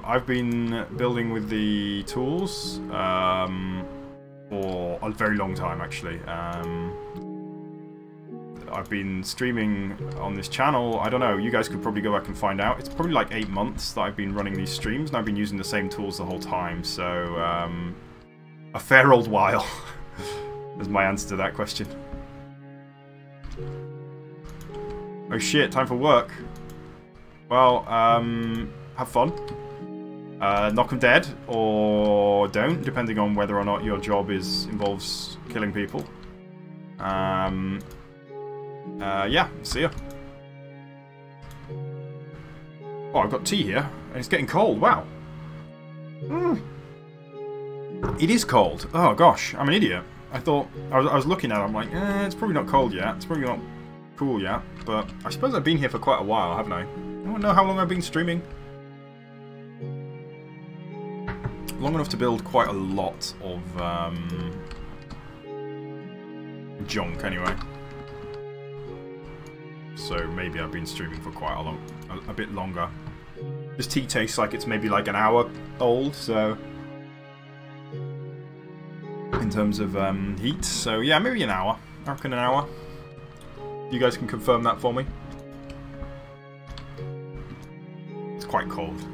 I've been building with the tools for a very long time, actually. I've been streaming on this channel. I don't know, you guys could probably go back and find out. It's probably like 8 months that I've been running these streams, and I've been using the same tools the whole time, so a fair old while is my answer to that question. Oh shit, time for work. Well, have fun. Knock 'em dead, or don't, depending on whether or not your job involves killing people. Yeah, see ya. Oh, I've got tea here, and it's getting cold, wow. It is cold. Oh gosh, I'm an idiot. I thought, I was looking at it, I'm like, it's probably not cold yet, it's probably not cool yet, but I suppose I've been here for quite a while, haven't I? I don't know how long I've been streaming. Long enough to build quite a lot of junk, anyway. So maybe I've been streaming for quite a bit longer. This tea tastes like it's maybe like an hour old, so in terms of heat. So yeah, maybe an hour. I reckon an hour. You guys can confirm that for me. It's quite cold.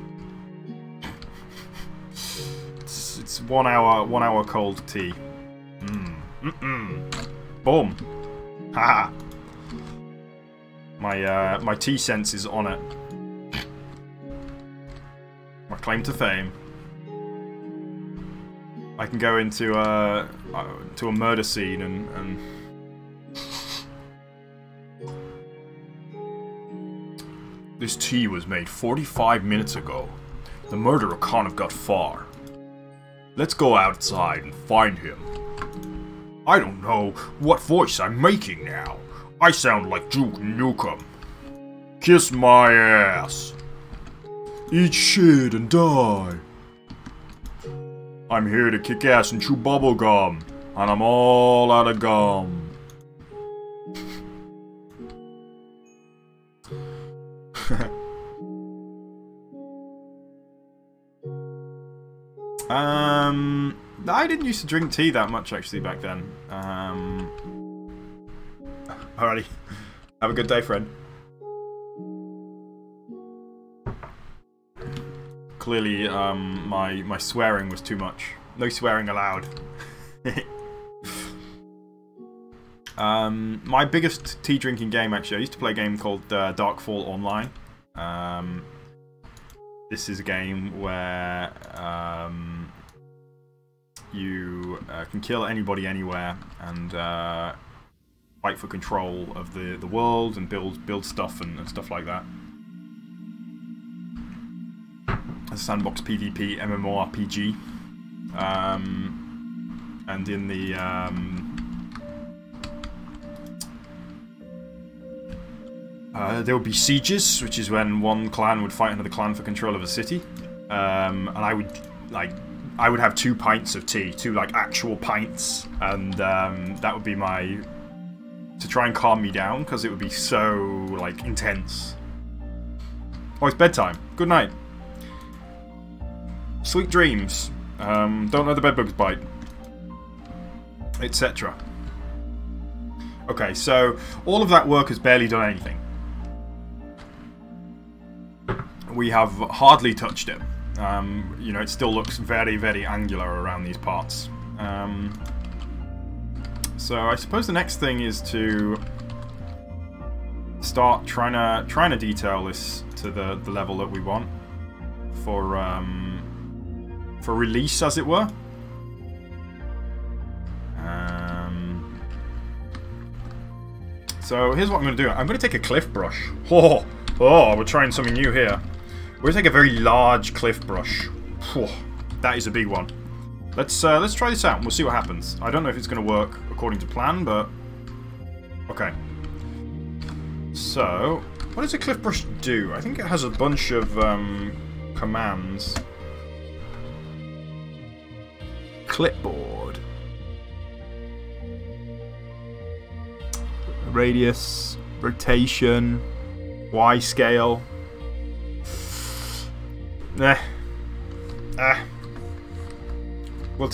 It's 1 hour cold tea. Boom. Haha. My tea sense is on it. My claim to fame. I can go into to a murder scene and this tea was made 45 minutes ago. The murderer can't have got far. Let's go outside and find him. I don't know what voice I'm making now. I sound like Duke Nukem. Kiss my ass. Eat shit and die. I'm here to kick ass and chew bubblegum, and I'm all out of gum. I didn't used to drink tea that much actually back then. Alrighty. Have a good day, friend. Clearly, my swearing was too much. No swearing allowed. My biggest tea drinking game, actually, I used to play a game called Darkfall Online. this is a game where you can kill anybody anywhere and fight for control of the world and build stuff and stuff like that. A sandbox PvP MMORPG. And in the there would be sieges, which is when one clan would fight another clan for control of a city, and I would have 2 pints of tea, 2 like actual pints, and that would be to try and calm me down because it would be so like intense. Oh, it's bedtime. Good night. Sweet dreams. Don't let the bedbugs bite. Etc. Okay, so all of that work has barely done anything. We have hardly touched it. You know, it still looks very, very angular around these parts. So I suppose the next thing is to start trying to detail this to the level that we want for release, as it were. So here's what I'm going to do. I'm going to take a cliff brush. Oh, we're trying something new here. We're going to take a very large cliff brush. Oh, that is a big one. Let's try this out and we'll see what happens. I don't know if it's going to work according to plan, but okay. So, what does a cliff brush do? I think it has a bunch of commands. Clipboard. Radius, rotation, Y scale. We'll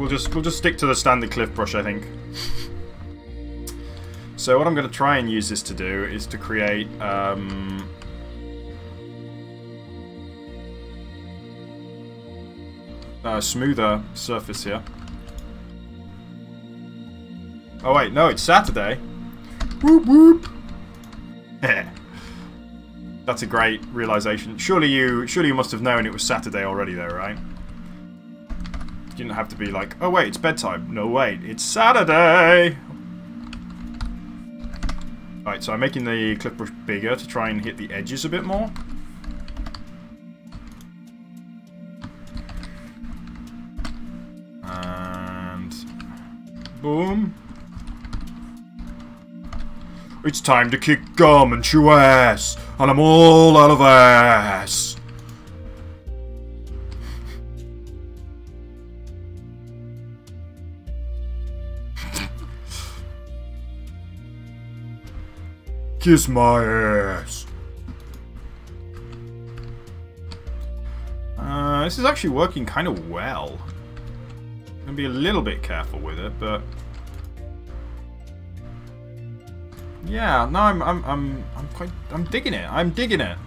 just stick to the standard cliff brush, I think. So what I'm going to try and use this to do is to create a smoother surface here. Oh wait, no, it's Saturday. Whoop whoop. That's a great realization. Surely you must have known it was Saturday already, though, right? You didn't have to be like, oh wait, it's bedtime. No, wait, it's Saturday. Right, so I'm making the cliff brush bigger to try and hit the edges a bit more. And boom. It's time to kick gum and chew ass, and I'm all out of ass. Kiss my ass. This is actually working kind of well. I'm gonna be a little bit careful with it, but yeah, no, I'm digging it. I'm digging it.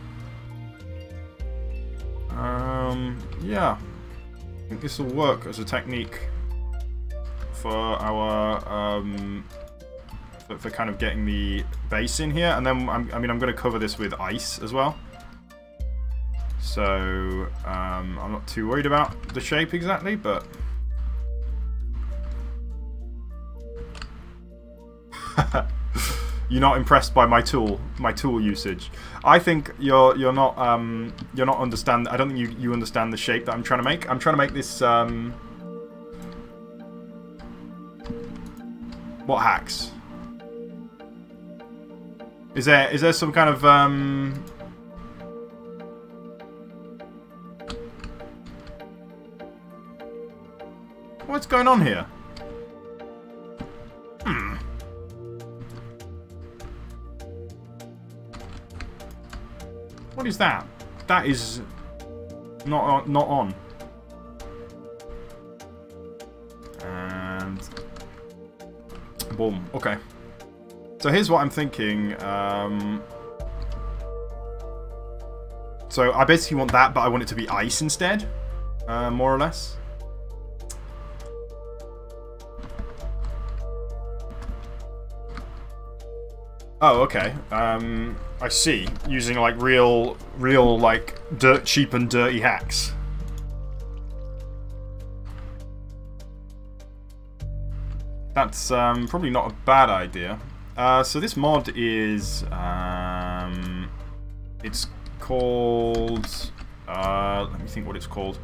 Yeah, I think this will work as a technique for our for kind of getting the base in here, and then I'm going to cover this with ice as well. So I'm not too worried about the shape exactly, but you're not impressed by my tool usage. I think you're not understand. I don't think you understand the shape that I'm trying to make. I'm trying to make this what hacks? Is there some kind of what's going on here? What is that? That is not on. And boom. Okay. So here's what I'm thinking. So I basically want that, but I want it to be ice instead, more or less. Oh, okay. I see. Using like real like dirt cheap and dirty hacks. That's probably not a bad idea. So this mod is it's called let me think what it's called.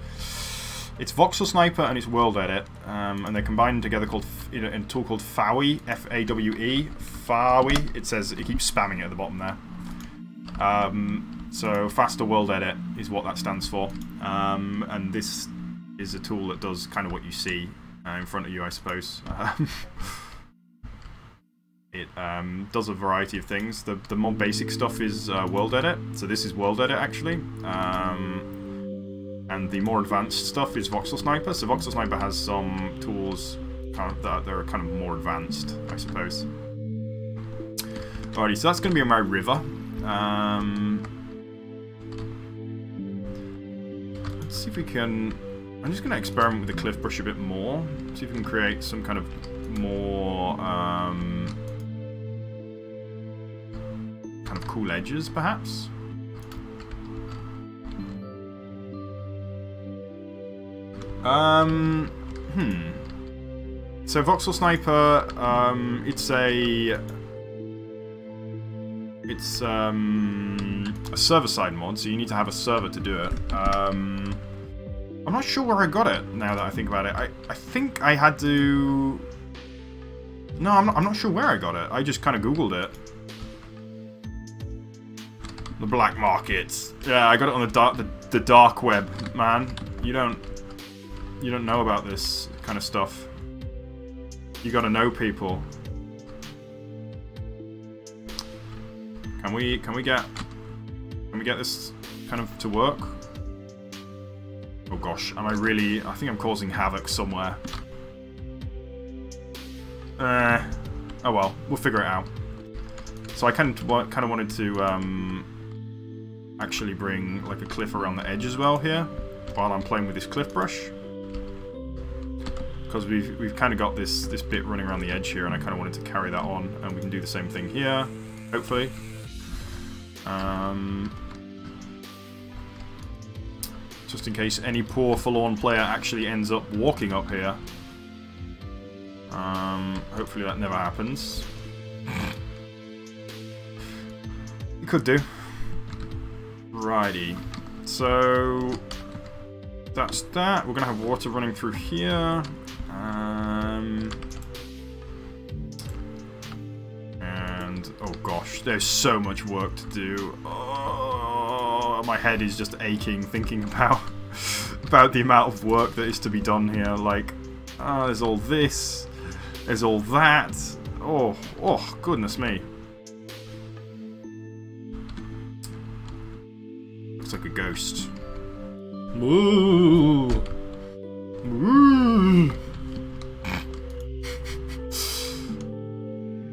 It's Voxel Sniper and it's World Edit, and they're combined together called in a tool called Fawe, F-A-W-E, Fawe. It says, it keeps spamming it at the bottom there. So Faster World Edit is what that stands for, and this is a tool that does kind of what you see in front of you, I suppose. It does a variety of things. The more basic stuff is World Edit, so this is World Edit actually. And the more advanced stuff is Voxel Sniper. So Voxel Sniper has some tools kind of that are kind of more advanced, I suppose. Alrighty, so that's going to be my river. Let's see if we can... I'm just going to experiment with the cliff brush a bit more. See if we can create some kind of more... kind of cool edges, perhaps. So Voxel Sniper, it's a server-side mod, so you need to have a server to do it. I'm not sure where I got it, now that I think about it. I think I had to... No, I'm not sure where I got it. I just kind of Googled it. The black market. Yeah, I got it on the dark web, man. You don't know about this kind of stuff. You gotta know people. Can we get this kind of to work? Oh gosh, am I really... I think I'm causing havoc somewhere. Oh well, we'll figure it out. So I kind of wanted to actually bring like a cliff around the edge as well here, while I'm playing with this cliff brush. Because we've kind of got this bit running around the edge here, and I kind of wanted to carry that on, and we can do the same thing here, hopefully. Just in case any poor forlorn player actually ends up walking up here. Hopefully that never happens. It could do. Righty. So that's that. We're gonna have water running through here. And oh gosh, there's so much work to do. Oh, my head is just aching thinking about the amount of work that is to be done here. Like, there's all this, there's all that. Oh, goodness me. Looks like a ghost. Moo. Moo.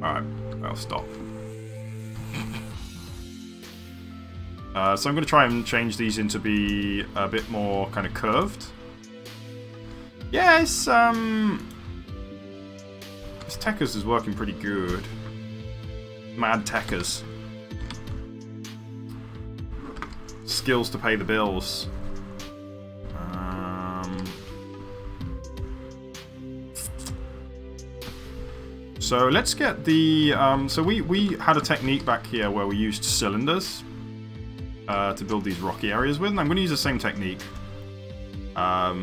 Alright, I'll stop. So I'm going to try and change these into be a bit more kind of curved. Yes, this Techers is working pretty good. Mad Techers. Skills to pay the bills. So let's get the... so we had a technique back here where we used cylinders to build these rocky areas with, and I'm going to use the same technique. Do I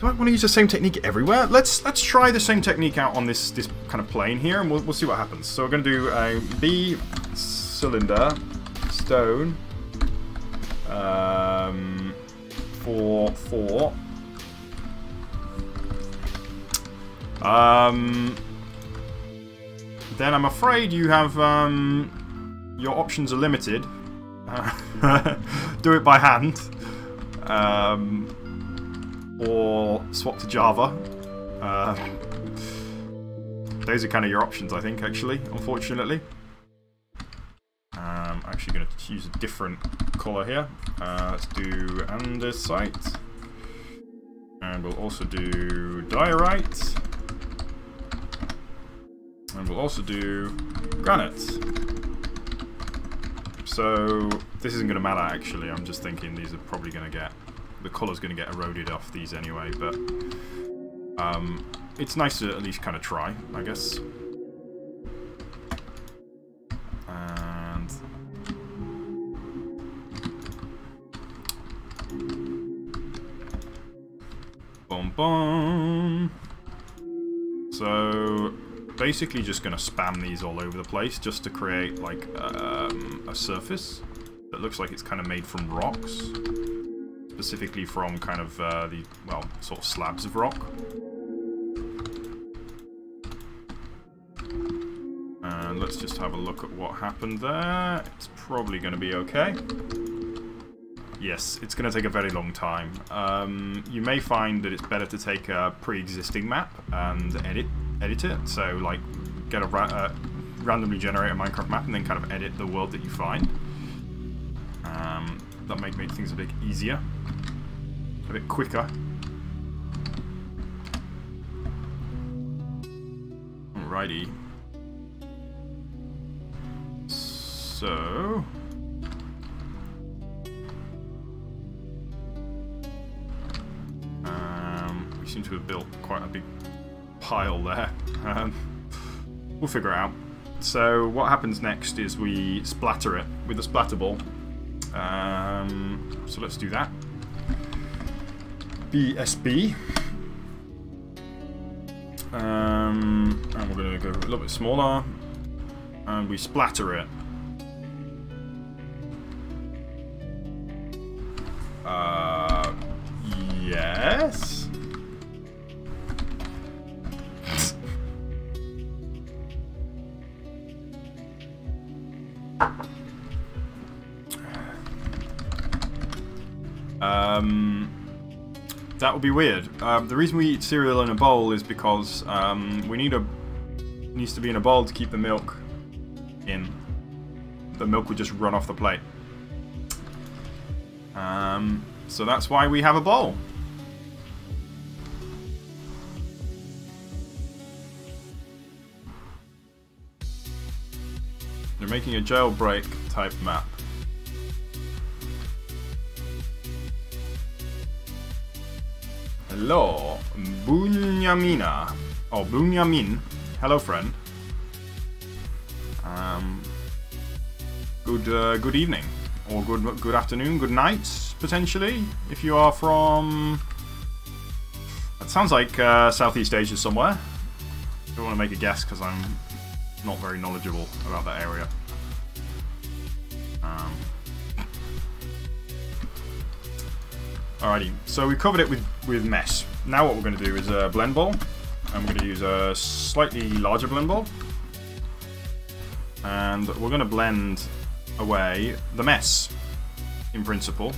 want to use the same technique everywhere? Let's try the same technique out on this kind of plane here, and we'll see what happens. So we're going to do a B cylinder stone 4 4. Then I'm afraid you have your options are limited. Do it by hand, or swap to Java. Those are kind of your options, I think. Actually, unfortunately, I'm actually going to use a different color here. Let's do andesite, and we'll also do diorite. And we'll also do granite. So this isn't going to matter actually, I'm just thinking these are probably going to get, the colour's going to get eroded off these anyway, but it's nice to at least kind of try, I guess. And boom boom. So basically just going to spam these all over the place just to create like a surface that looks like it's kind of made from rocks, specifically from kind of the, well, sort of slabs of rock. And let's just have a look at what happened there. It's probably going to be okay. Yes, it's going to take a very long time. You may find that it's better to take a pre-existing map and edit it. So, like, get a randomly generate a Minecraft map and then kind of edit the world that you find. That might make things a bit easier, a bit quicker. Alrighty. So we seem to have built quite a big pile there. We'll figure it out. So what happens next is we splatter it with a splatter ball. So let's do that. BSB. And we're going to go a little bit smaller. And we splatter it. Yes. That would be weird. The reason we eat cereal in a bowl is because we need it needs to be in a bowl to keep the milk in. The milk would just run off the plate. So that's why we have a bowl. They're making a jailbreak type map. Hello, Bunyamina. Oh, Bunyamin. Hello, friend. Good evening, or good afternoon, good night, potentially, if you are from. That sounds like Southeast Asia somewhere. I don't want to make a guess because I'm not very knowledgeable about that area. Alrighty, so we covered it with mesh. Now what we're going to do is a blend ball. I'm going to use a slightly larger blend ball. And we're going to blend away the mess, in principle.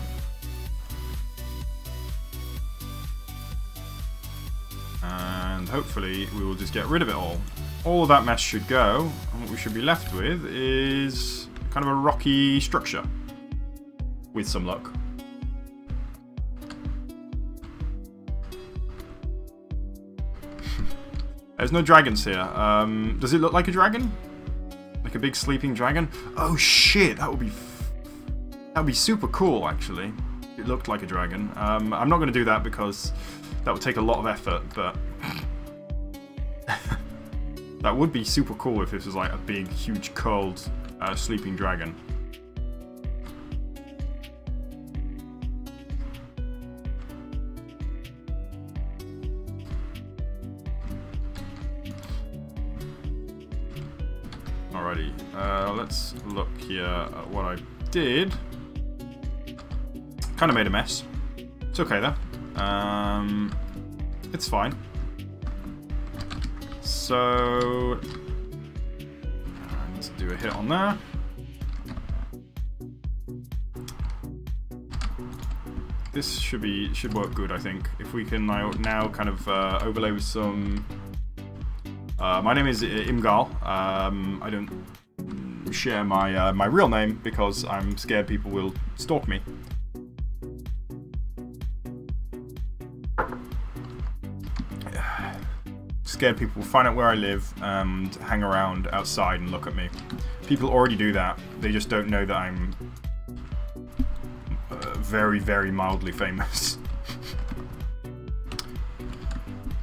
And hopefully we will just get rid of it all. All of that mess should go, and what we should be left with is kind of a rocky structure, with some luck. There's no dragons here. Does it look like a dragon? Like a big sleeping dragon? Oh shit, that would be super cool actually. It looked like a dragon. I'm not going to do that because that would take a lot of effort, but that would be super cool if this was like a big, huge, curled sleeping dragon. Alrighty, let's look here at what I did. Kind of made a mess. It's okay though. It's fine. So let's do a hit on there. This should work good, I think. If we can now kind of overlay with some. My name is Imgal. I don't share my real name because I'm scared people will stalk me. scared people will find out where I live and hang around outside and look at me. People already do that. They just don't know that I'm very, very mildly famous.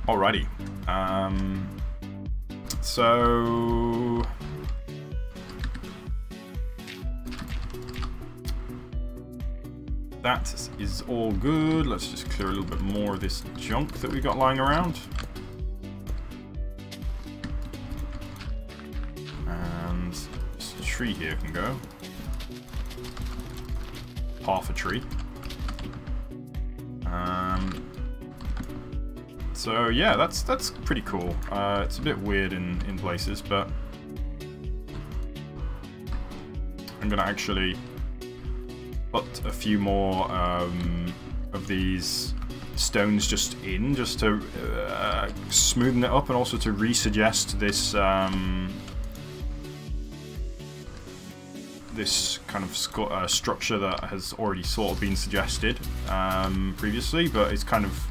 Alrighty. So... that is all good. Let's just clear a little bit more of this junk that we got lying around. And this tree here can go. Half a tree. So yeah, that's pretty cool. It's a bit weird in places, but I'm gonna actually put a few more of these stones just to smoothen it up, and also to resuggest this this kind of structure that has already sort of been suggested previously, but it's kind of,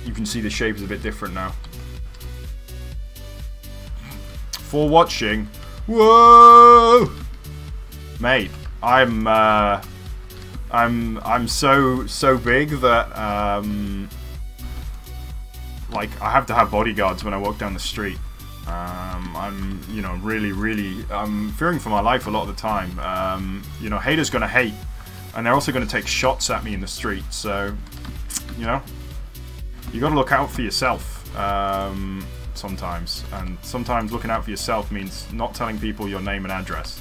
you can see the shape is a bit different now. For watching, whoa, mate. I'm so big that like I have to have bodyguards when I walk down the street. I'm, you know, really I'm fearing for my life a lot of the time. You know, haters gonna hate, and they're also gonna take shots at me in the street. So, you know, you gotta look out for yourself sometimes, and sometimes looking out for yourself means not telling people your name and address.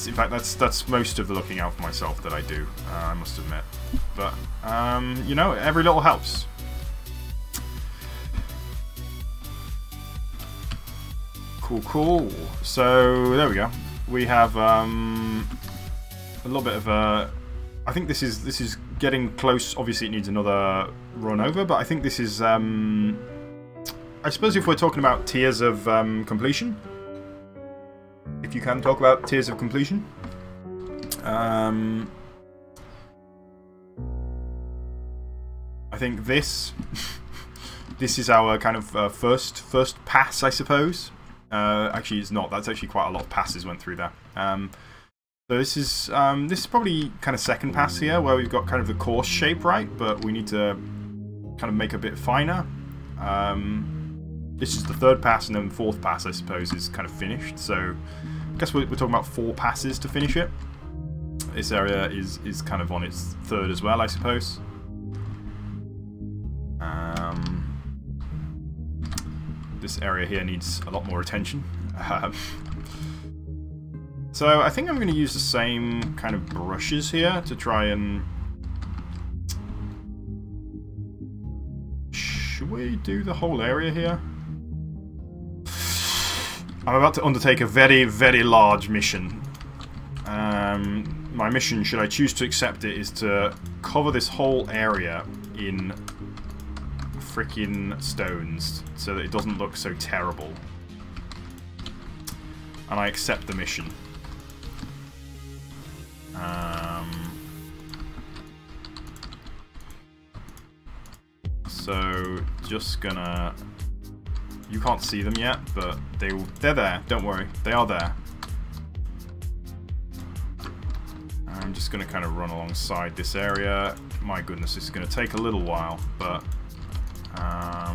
In fact, that's most of the looking out for myself that I do, I must admit. But, you know, every little helps. Cool. So, there we go. We have a little bit of a... I think this is getting close. Obviously, it needs another run over, but I think this is... I suppose if we're talking about tiers of completion... if you can talk about tiers of completion. I think this is our kind of first pass, I suppose. Actually, it's not. That's actually quite a lot of passes went through there. So this is probably kind of second pass here, where we've got kind of the course shape right, but we need to kind of make a bit finer. This is the third pass, and then the fourth pass, I suppose, is kind of finished. So I guess we're talking about 4 passes to finish it. This area is kind of on its third as well, I suppose. This area here needs a lot more attention. So I think I'm going to use the same kind of brushes here to try and... should we do the whole area here? I'm about to undertake a very, very large mission. My mission, should I choose to accept it, is to cover this whole area in freaking stones so that it doesn't look so terrible. And I accept the mission. So, just gonna... You can't see them yet, but they're there. Don't worry, they are there. I'm just going to kind of run alongside this area. My goodness, this is going to take a little while, but I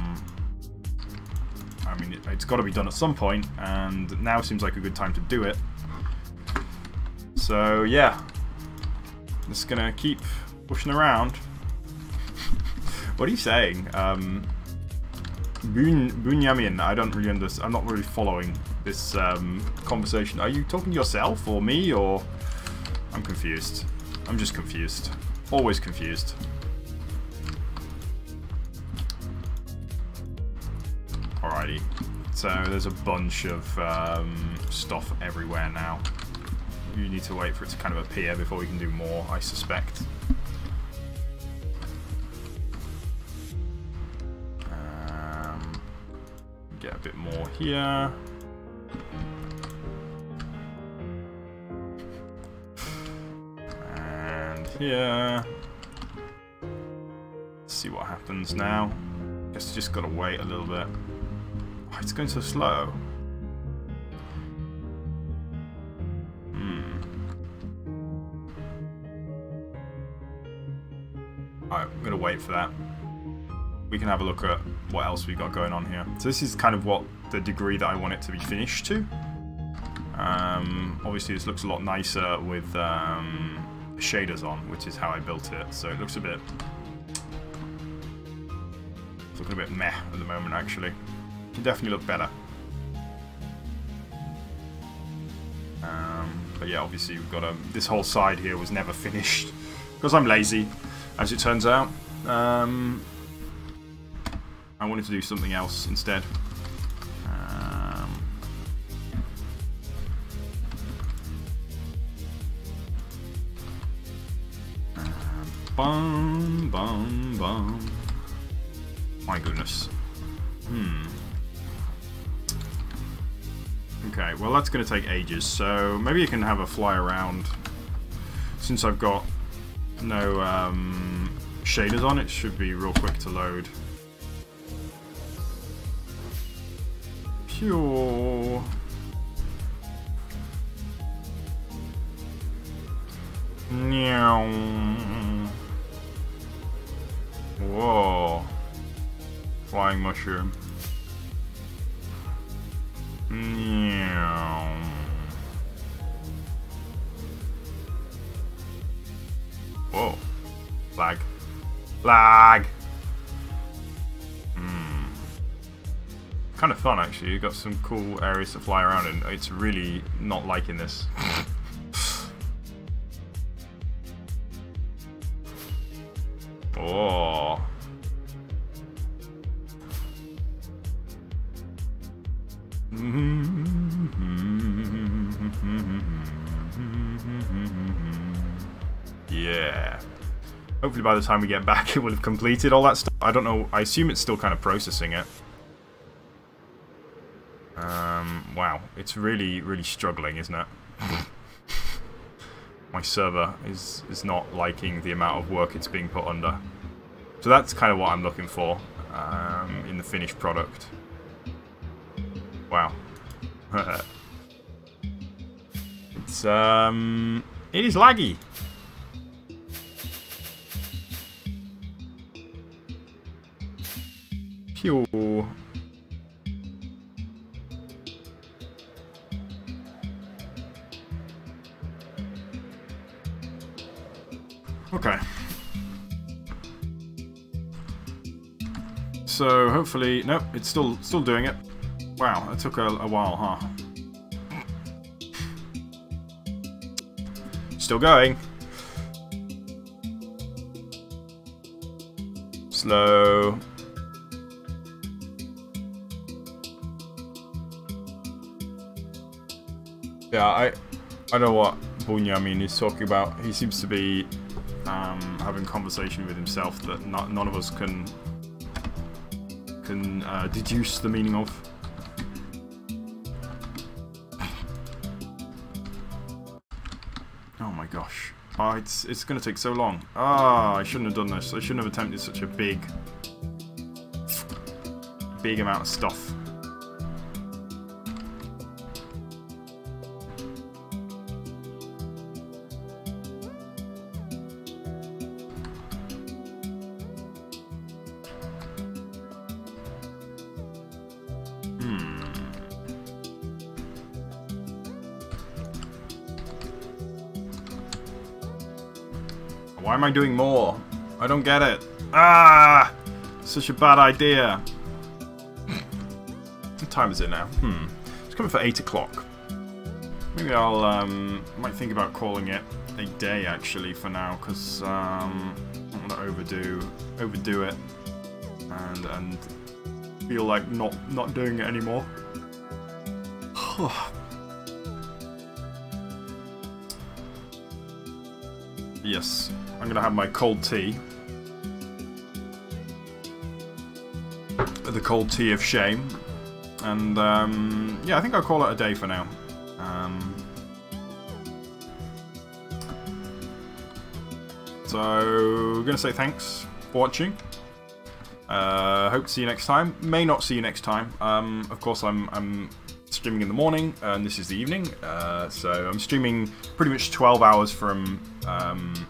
mean, it's got to be done at some point, and now seems like a good time to do it. So yeah, just going to keep pushing around. What are you saying? Bunyamin, I don't really understand. I'm not really following this conversation. Are you talking to yourself or me, or... I'm confused. I'm just confused. Always confused. Alrighty. So there's a bunch of stuff everywhere now. You need to wait for it to kind of appear before we can do more, I suspect. Get a bit more here. And here. Let's see what happens now. Guess just gotta wait a little bit. Oh, it's going so slow. Alright, I'm gonna wait for that. We can have a look at what else we've got going on here. So this is kind of what the degree that I want it to be finished to. Obviously this looks a lot nicer with shaders on, which is how I built it. So it looks a bit... It's looking a bit meh at the moment, actually. It can definitely look better. But yeah, obviously we've got this whole side here was never finished because I'm lazy, as it turns out. I wanted to do something else instead. Bum, bum, bum. My goodness. Okay, well that's going to take ages, so maybe you can have a fly around. Since I've got no shaders on, it should be real quick to load. Pure. Meow. Whoa. Flying mushroom. Meow. Whoa. Lag. Lag! Kind of fun, actually. You've got some cool areas to fly around in. It's really not liking this. Oh. Yeah. Hopefully by the time we get back it will have completed all that stuff. I don't know. I assume it's still kind of processing it. Wow. It's really, really struggling, isn't it? My server is not liking the amount of work it's being put under. So that's kind of what I'm looking for in the finished product. Wow. It's it is laggy. Pure. Okay. So hopefully, nope, it's still doing it. Wow, that took a while, huh? Still going. Slow. Yeah, I know what Bunyamin is talking about. He seems to be having a conversation with himself that none of us can deduce the meaning of. Oh my gosh. Oh, it's going to take so long. Ah, I shouldn't have done this. I shouldn't have attempted such a big amount of stuff. Why am I doing more? I don't get it. Ah! Such a bad idea. What time is it now? It's coming for 8 o'clock. Maybe I'll might think about calling it a day actually for now, because I don't want to overdo it and feel like not doing it anymore. Yes, I'm gonna have my cold tea. The cold tea of shame. And yeah, I think I'll call it a day for now. So, I'm gonna say thanks for watching. Hope to see you next time. May not see you next time. Of course, I'm streaming in the morning, and this is the evening. So I'm streaming pretty much 12 hours from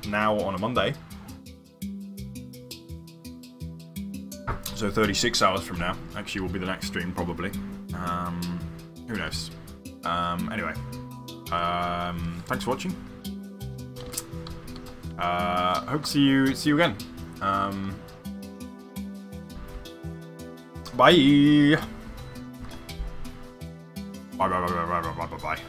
now on a Monday. So 36 hours from now, actually, will be the next stream, probably. Who knows? Anyway, thanks for watching. Hope to see you again. Bye. Bye.